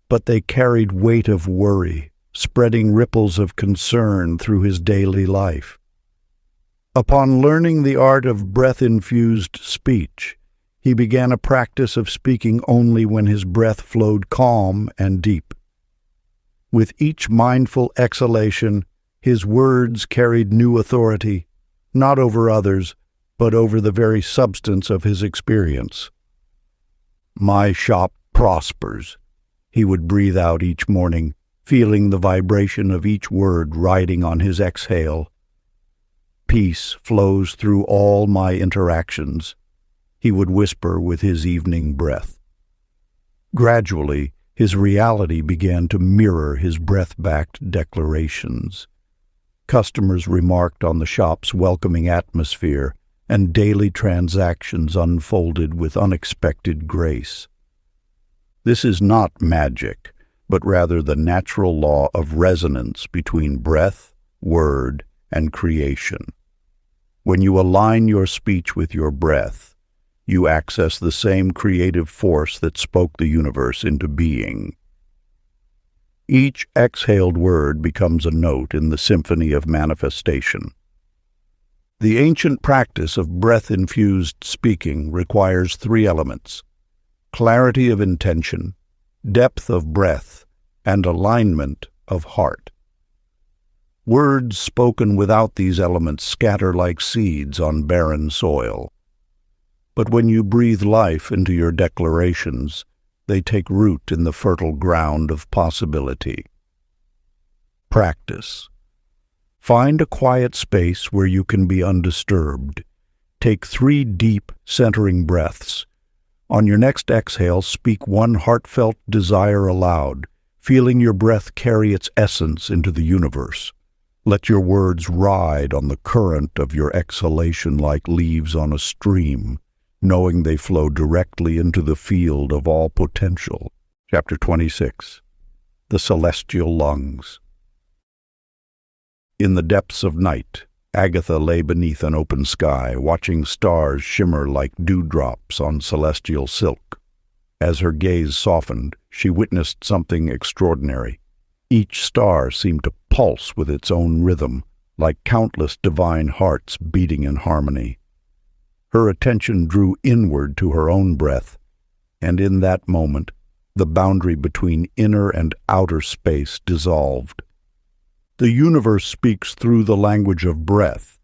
A: but they carried weight of worry, spreading ripples of concern through his daily life. Upon learning the art of breath-infused speech, he began a practice of speaking only when his breath flowed calm and deep. With each mindful exhalation, his words carried new authority, not over others, but over the very substance of his experience. "My shop prospers," he would breathe out each morning, feeling the vibration of each word riding on his exhale. "Peace flows through all my interactions," he would whisper with his evening breath. Gradually, his reality began to mirror his breath-backed declarations. Customers remarked on the shop's welcoming atmosphere, and daily transactions unfolded with unexpected grace. This is not magic, but rather the natural law of resonance between breath, word, and creation. When you align your speech with your breath, you access the same creative force that spoke the universe into being. Each exhaled word becomes a note in the symphony of manifestation. The ancient practice of breath-infused speaking requires three elements: clarity of intention, depth of breath, and alignment of heart. Words spoken without these elements scatter like seeds on barren soil. But when you breathe life into your declarations, they take root in the fertile ground of possibility. Practice. Find a quiet space where you can be undisturbed. Take 3 deep, centering breaths. On your next exhale, speak one heartfelt desire aloud, feeling your breath carry its essence into the universe. Let your words ride on the current of your exhalation like leaves on a stream, knowing they flow directly into the field of all potential. Chapter 26. The Celestial Lungs. In the depths of night, Agatha lay beneath an open sky, watching stars shimmer like dewdrops on celestial silk. As her gaze softened, she witnessed something extraordinary. Each star seemed to pulse with its own rhythm, like countless divine hearts beating in harmony. Her attention drew inward to her own breath, and in that moment, the boundary between inner and outer space dissolved. The universe speaks through the language of breath.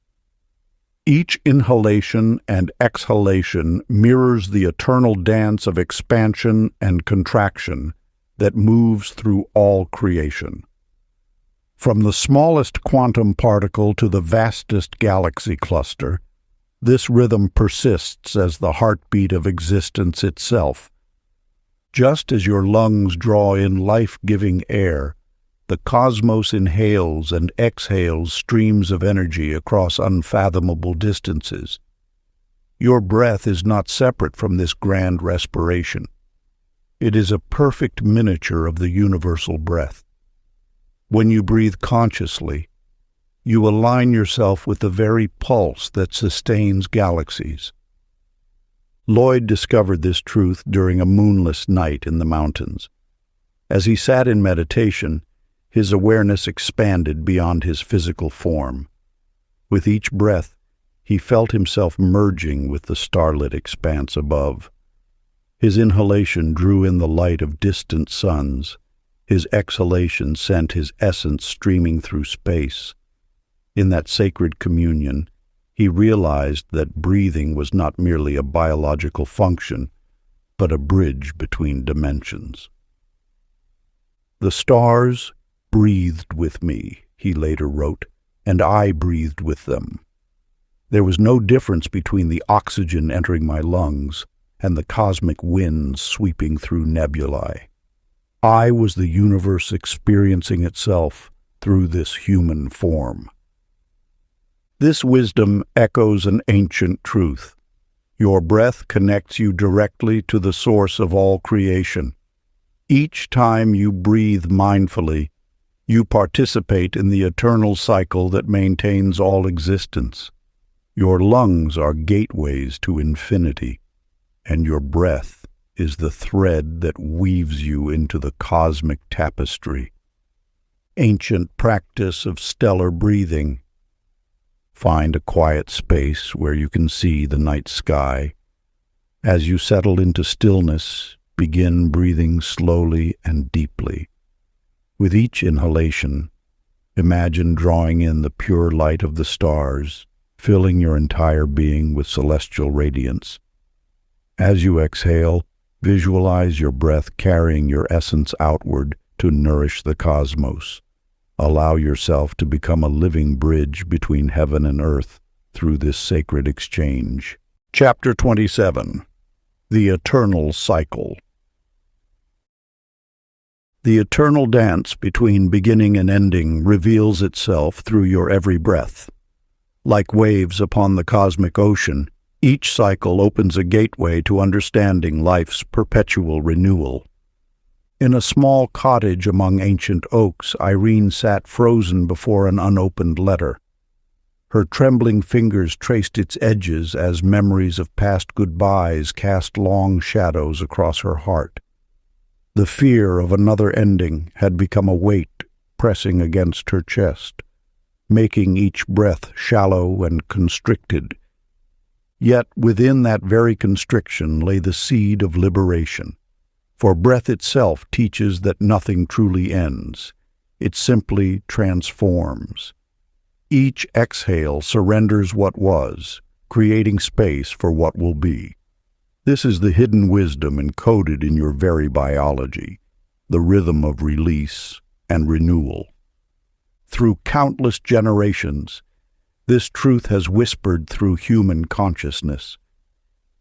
A: Each inhalation and exhalation mirrors the eternal dance of expansion and contraction that moves through all creation. From the smallest quantum particle to the vastest galaxy cluster, this rhythm persists as the heartbeat of existence itself. Just as your lungs draw in life-giving air, the cosmos inhales and exhales streams of energy across unfathomable distances. Your breath is not separate from this grand respiration. It is a perfect miniature of the universal breath. When you breathe consciously, you align yourself with the very pulse that sustains galaxies. Lloyd discovered this truth during a moonless night in the mountains. As he sat in meditation, his awareness expanded beyond his physical form. With each breath, he felt himself merging with the starlit expanse above. His inhalation drew in the light of distant suns. His exhalation sent his essence streaming through space. In that sacred communion, he realized that breathing was not merely a biological function, but a bridge between dimensions. "The stars breathed with me," he later wrote, "and I breathed with them. There was no difference between the oxygen entering my lungs and the cosmic winds sweeping through nebulae. I was the universe experiencing itself through this human form." This wisdom echoes an ancient truth. Your breath connects you directly to the source of all creation. Each time you breathe mindfully, you participate in the eternal cycle that maintains all existence. Your lungs are gateways to infinity, and your breath is the thread that weaves you into the cosmic tapestry. Ancient practice of stellar breathing. Find a quiet space where you can see the night sky. As you settle into stillness, begin breathing slowly and deeply. With each inhalation, imagine drawing in the pure light of the stars, filling your entire being with celestial radiance. As you exhale, visualize your breath carrying your essence outward to nourish the cosmos. Allow yourself to become a living bridge between heaven and earth through this sacred exchange. Chapter 27. The Eternal Cycle. The eternal dance between beginning and ending reveals itself through your every breath. Like waves upon the cosmic ocean, each cycle opens a gateway to understanding life's perpetual renewal. In a small cottage among ancient oaks, Irene sat frozen before an unopened letter. Her trembling fingers traced its edges as memories of past goodbyes cast long shadows across her heart. The fear of another ending had become a weight pressing against her chest, making each breath shallow and constricted. Yet within that very constriction lay the seed of liberation. For breath itself teaches that nothing truly ends. It simply transforms. Each exhale surrenders what was, creating space for what will be. This is the hidden wisdom encoded in your very biology, the rhythm of release and renewal. Through countless generations, this truth has whispered through human consciousness.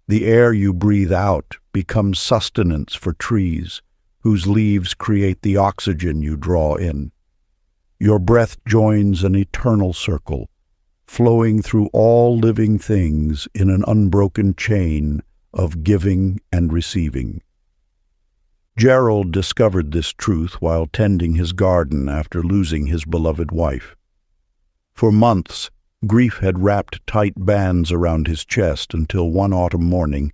A: The air you breathe out becomes sustenance for trees, whose leaves create the oxygen you draw in. Your breath joins an eternal circle, flowing through all living things in an unbroken chain of giving and receiving. Gerald discovered this truth while tending his garden after losing his beloved wife. For months, grief had wrapped tight bands around his chest until one autumn morning,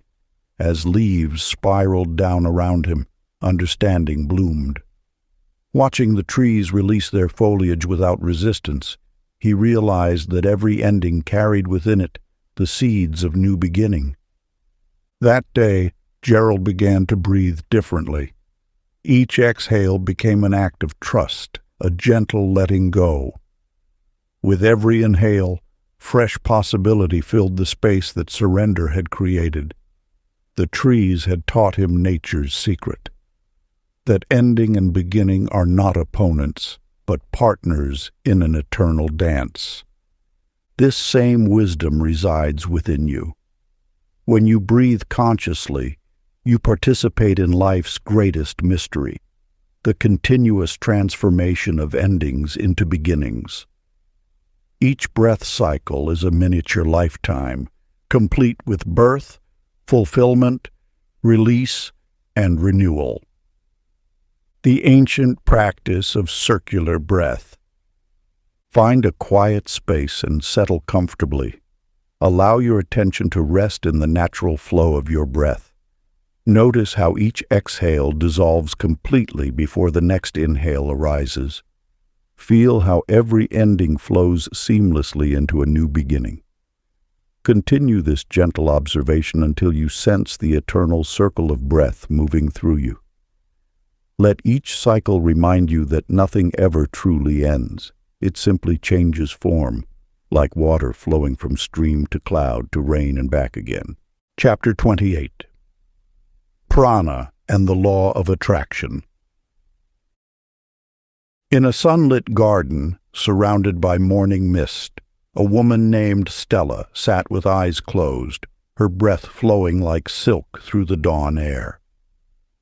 A: as leaves spiraled down around him, understanding bloomed. Watching the trees release their foliage without resistance, he realized that every ending carried within it the seeds of new beginning. That day, Gerald began to breathe differently. Each exhale became an act of trust, a gentle letting go. With every inhale, fresh possibility filled the space that surrender had created. The trees had taught him nature's secret, that ending and beginning are not opponents, but partners in an eternal dance. This same wisdom resides within you. When you breathe consciously, you participate in life's greatest mystery, the continuous transformation of endings into beginnings. Each breath cycle is a miniature lifetime, complete with birth, fulfillment, release, and renewal. The ancient practice of circular breath. Find a quiet space and settle comfortably. Allow your attention to rest in the natural flow of your breath. Notice how each exhale dissolves completely before the next inhale arises. Feel how every ending flows seamlessly into a new beginning. Continue this gentle observation until you sense the eternal circle of breath moving through you. Let each cycle remind you that nothing ever truly ends. It simply changes form, like water flowing from stream to cloud to rain and back again. Chapter 28. Prana and the Law of Attraction. In a sunlit garden, surrounded by morning mist, a woman named Stella sat with eyes closed, her breath flowing like silk through the dawn air.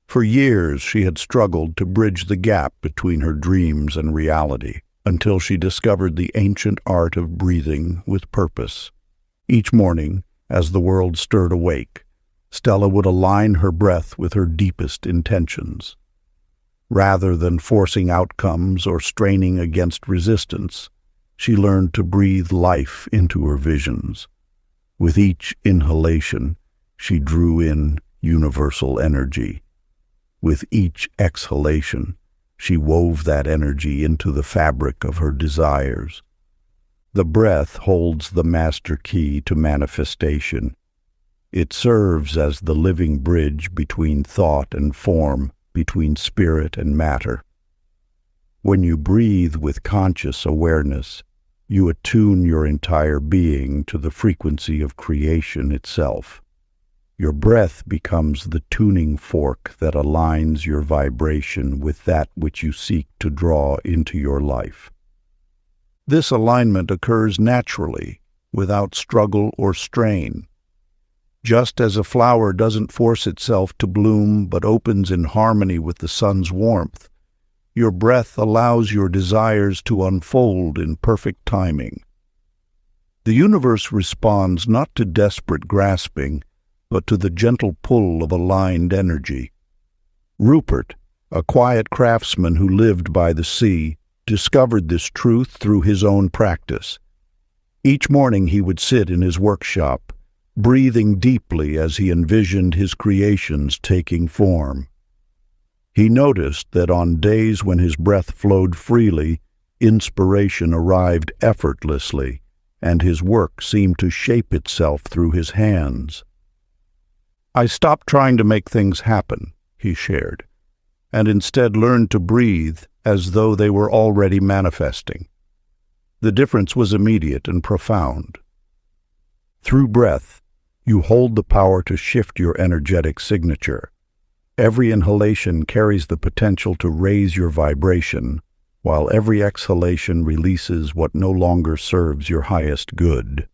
A: For years she had struggled to bridge the gap between her dreams and reality, until she discovered the ancient art of breathing with purpose. Each morning, as the world stirred awake, Stella would align her breath with her deepest intentions. Rather than forcing outcomes or straining against resistance, she learned to breathe life into her visions. With each inhalation, she drew in universal energy. With each exhalation, she wove that energy into the fabric of her desires. The breath holds the master key to manifestation. It serves as the living bridge between thought and form, between spirit and matter. When you breathe with conscious awareness, you attune your entire being to the frequency of creation itself. Your breath becomes the tuning fork that aligns your vibration with that which you seek to draw into your life. This alignment occurs naturally, without struggle or strain. Just as a flower doesn't force itself to bloom but opens in harmony with the sun's warmth, your breath allows your desires to unfold in perfect timing. The universe responds not to desperate grasping, but to the gentle pull of aligned energy. Rupert, a quiet craftsman who lived by the sea, discovered this truth through his own practice. Each morning he would sit in his workshop, breathing deeply as he envisioned his creations taking form. He noticed that on days when his breath flowed freely, inspiration arrived effortlessly, and his work seemed to shape itself through his hands. "I stopped trying to make things happen," he shared, "and instead learned to breathe as though they were already manifesting." The difference was immediate and profound. Through breath, you hold the power to shift your energetic signature. Every inhalation carries the potential to raise your vibration, while every exhalation releases what no longer serves your highest good.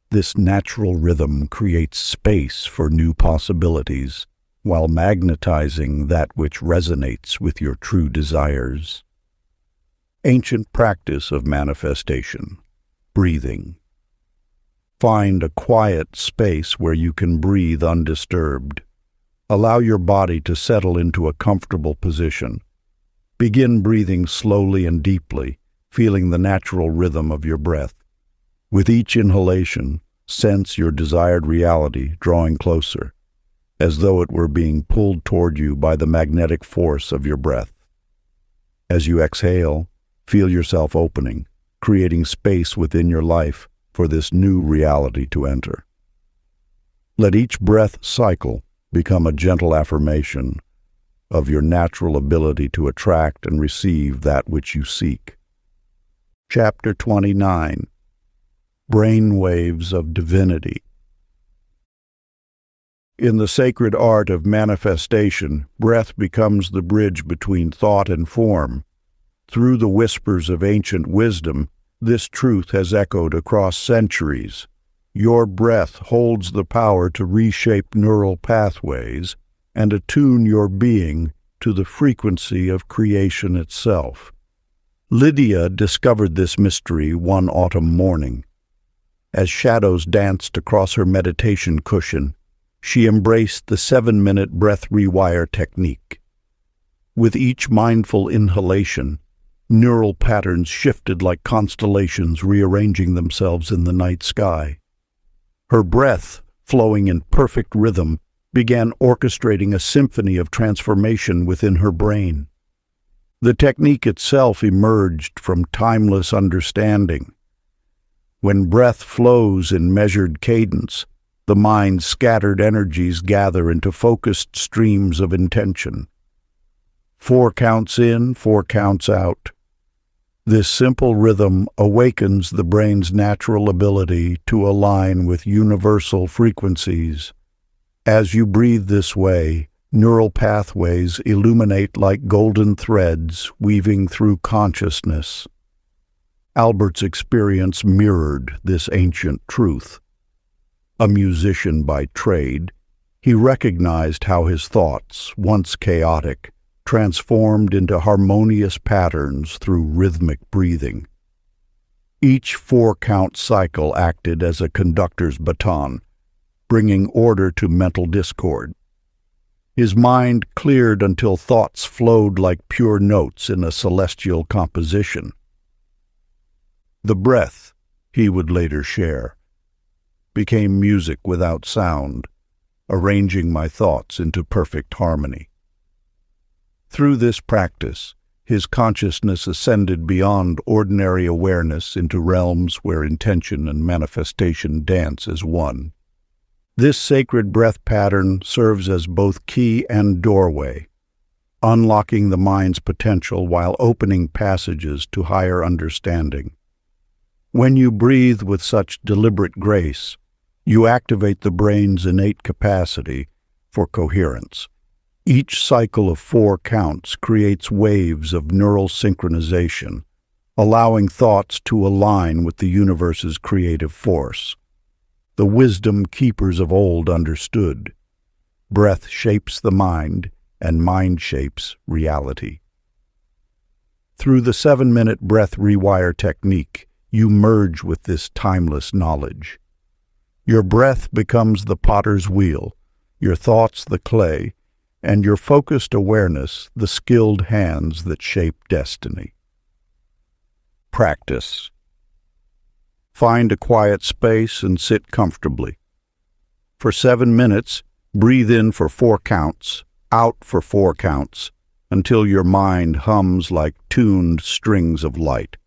A: This natural rhythm creates space for new possibilities, while magnetizing that which resonates with your true desires. Ancient practice of manifestation. Breathing. Find a quiet space where you can breathe undisturbed. Allow your body to settle into a comfortable position. Begin breathing slowly and deeply, feeling the natural rhythm of your breath. With each inhalation, sense your desired reality drawing closer, as though it were being pulled toward you by the magnetic force of your breath. As you exhale, feel yourself opening, creating space within your life for this new reality to enter. Let each breath cycle become a gentle affirmation of your natural ability to attract and receive that which you seek. Chapter 29. Brainwaves of Divinity. In the sacred art of manifestation, breath becomes the bridge between thought and form. Through the whispers of ancient wisdom, this truth has echoed across centuries. Your breath holds the power to reshape neural pathways and attune your being to the frequency of creation itself. Lydia discovered this mystery one autumn morning. As shadows danced across her meditation cushion, she embraced the 7-minute breath rewire technique. With each mindful inhalation, neural patterns shifted like constellations rearranging themselves in the night sky. Her breath, flowing in perfect rhythm, began orchestrating a symphony of transformation within her brain. The technique itself emerged from timeless understanding. When breath flows in measured cadence, the mind's scattered energies gather into focused streams of intention. 4 counts in, 4 counts out. This simple rhythm awakens the brain's natural ability to align with universal frequencies. As you breathe this way, neural pathways illuminate like golden threads weaving through consciousness. Albert's experience mirrored this ancient truth. A musician by trade, he recognized how his thoughts, once chaotic, transformed into harmonious patterns through rhythmic breathing. Each 4-count cycle acted as a conductor's baton, bringing order to mental discord. His mind cleared until thoughts flowed like pure notes in a celestial composition. The breath, he would later share, became music without sound, arranging my thoughts into perfect harmony. Through this practice, his consciousness ascended beyond ordinary awareness into realms where intention and manifestation dance as one. This sacred breath pattern serves as both key and doorway, unlocking the mind's potential while opening passages to higher understanding. When you breathe with such deliberate grace, you activate the brain's innate capacity for coherence. Each cycle of 4 counts creates waves of neural synchronization, allowing thoughts to align with the universe's creative force. The wisdom keepers of old understood. Breath shapes the mind, and mind shapes reality. Through the 7-minute breath rewire technique, you merge with this timeless knowledge. Your breath becomes the potter's wheel, your thoughts the clay, and your focused awareness the skilled hands that shape destiny. Practice. Find a quiet space and sit comfortably. For 7 minutes, breathe in for 4 counts, out for 4 counts, until your mind hums like tuned strings of light.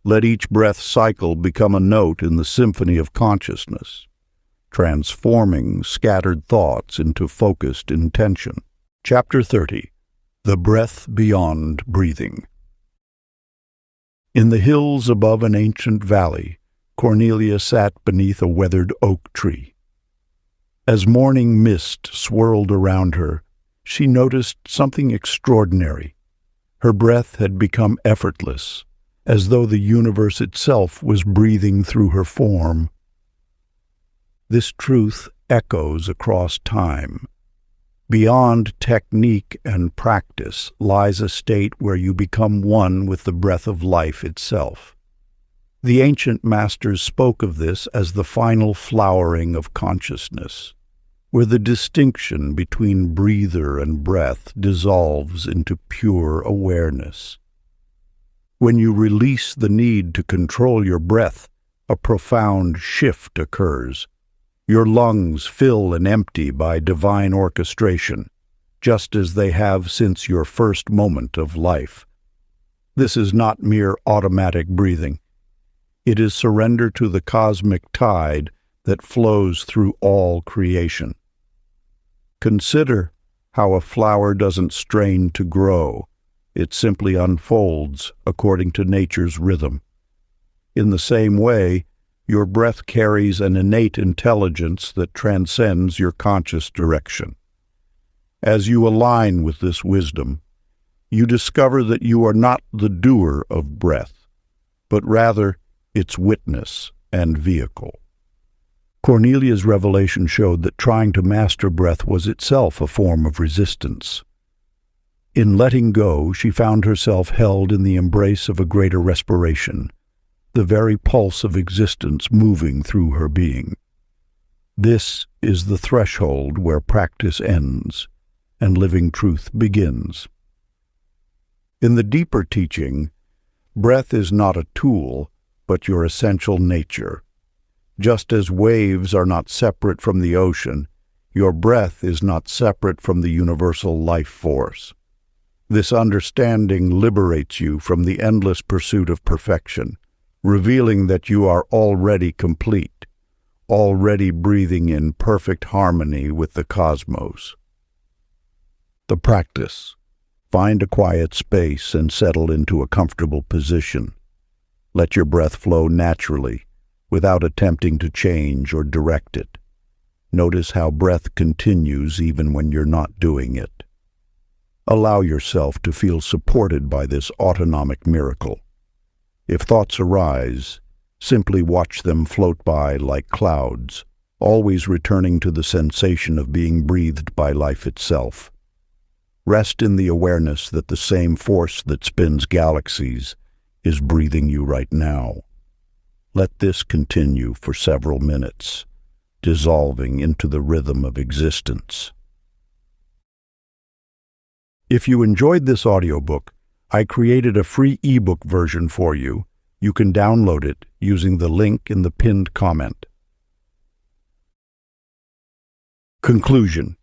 A: Let each breath cycle become a note in the symphony of consciousness, transforming scattered thoughts into focused intention. Chapter 30. The Breath Beyond Breathing. In the hills above an ancient valley, Cornelia sat beneath a weathered oak tree. As morning mist swirled around her, she noticed something extraordinary. Her breath had become effortless, as though the universe itself was breathing through her form. This truth echoes across time. Beyond technique and practice lies a state where you become one with the breath of life itself. The ancient masters spoke of this as the final flowering of consciousness, where the distinction between breather and breath dissolves into pure awareness. When you release the need to control your breath, a profound shift occurs. Your lungs fill and empty by divine orchestration, just as they have since your first moment of life. This is not mere automatic breathing. It is surrender to the cosmic tide that flows through all creation. Consider how a flower doesn't strain to grow. It simply unfolds according to nature's rhythm. In the same way, your breath carries an innate intelligence that transcends your conscious direction. As you align with this wisdom, you discover that you are not the doer of breath, but rather its witness and vehicle. Cornelia's revelation showed that trying to master breath was itself a form of resistance. In letting go, she found herself held in the embrace of a greater respiration, the very pulse of existence moving through her being. This is the threshold where practice ends and living truth begins. In the deeper teaching, breath is not a tool, but your essential nature. Just as waves are not separate from the ocean, your breath is not separate from the universal life force. This understanding liberates you from the endless pursuit of perfection, revealing that you are already complete, already breathing in perfect harmony with the cosmos. The practice. Find a quiet space and settle into a comfortable position. Let your breath flow naturally, without attempting to change or direct it. Notice how breath continues even when you're not doing it. Allow yourself to feel supported by this autonomic miracle. If thoughts arise, simply watch them float by like clouds, always returning to the sensation of being breathed by life itself. Rest in the awareness that the same force that spins galaxies is breathing you right now. Let this continue for several minutes, dissolving into the rhythm of existence. If you enjoyed this audiobook, I created a free ebook version for you. You can download it using the link in the pinned comment. Conclusion.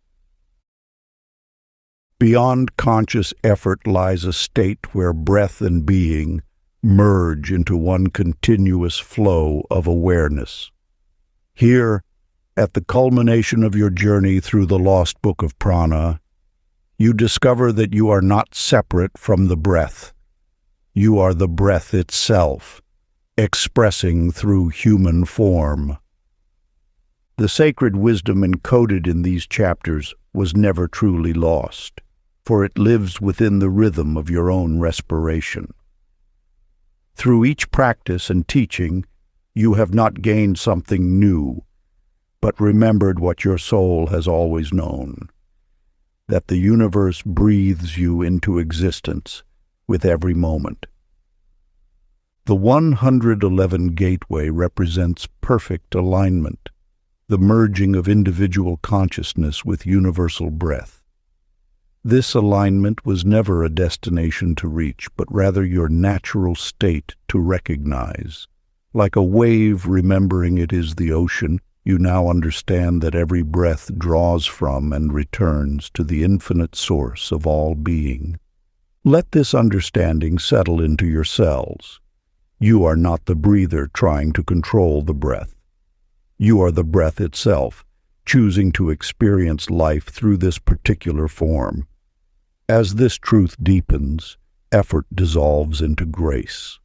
A: Beyond conscious effort lies a state where breath and being merge into one continuous flow of awareness. Here, at the culmination of your journey through the Lost Book of Prana, you discover that you are not separate from the breath. You are the breath itself, expressing through human form. The sacred wisdom encoded in these chapters was never truly lost, for it lives within the rhythm of your own respiration. Through each practice and teaching, you have not gained something new, but remembered what your soul has always known, that the universe breathes you into existence with every moment. The 111 Gateway represents perfect alignment, the merging of individual consciousness with universal breath. This alignment was never a destination to reach, but rather your natural state to recognize. Like a wave remembering it is the ocean, you now understand that every breath draws from and returns to the infinite source of all being. Let this understanding settle into your cells. You are not the breather trying to control the breath. You are the breath itself, choosing to experience life through this particular form. As this truth deepens, effort dissolves into grace.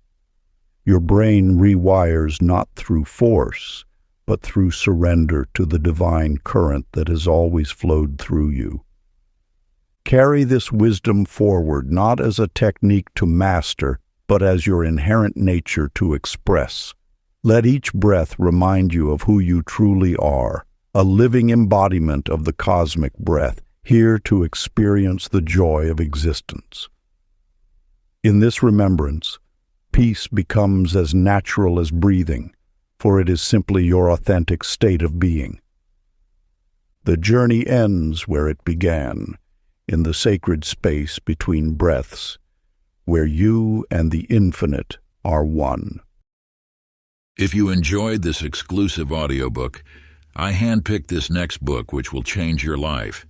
A: Your brain rewires not through force, but through surrender to the divine current that has always flowed through you. Carry this wisdom forward not as a technique to master, but as your inherent nature to express. Let each breath remind you of who you truly are, a living embodiment of the cosmic breath, here to experience the joy of existence. In this remembrance, peace becomes as natural as breathing, for it is simply your authentic state of being. The journey ends where it began, in the sacred space between breaths, where you and the infinite are one.
B: If you enjoyed this exclusive audiobook, I handpicked this next book which will change your life.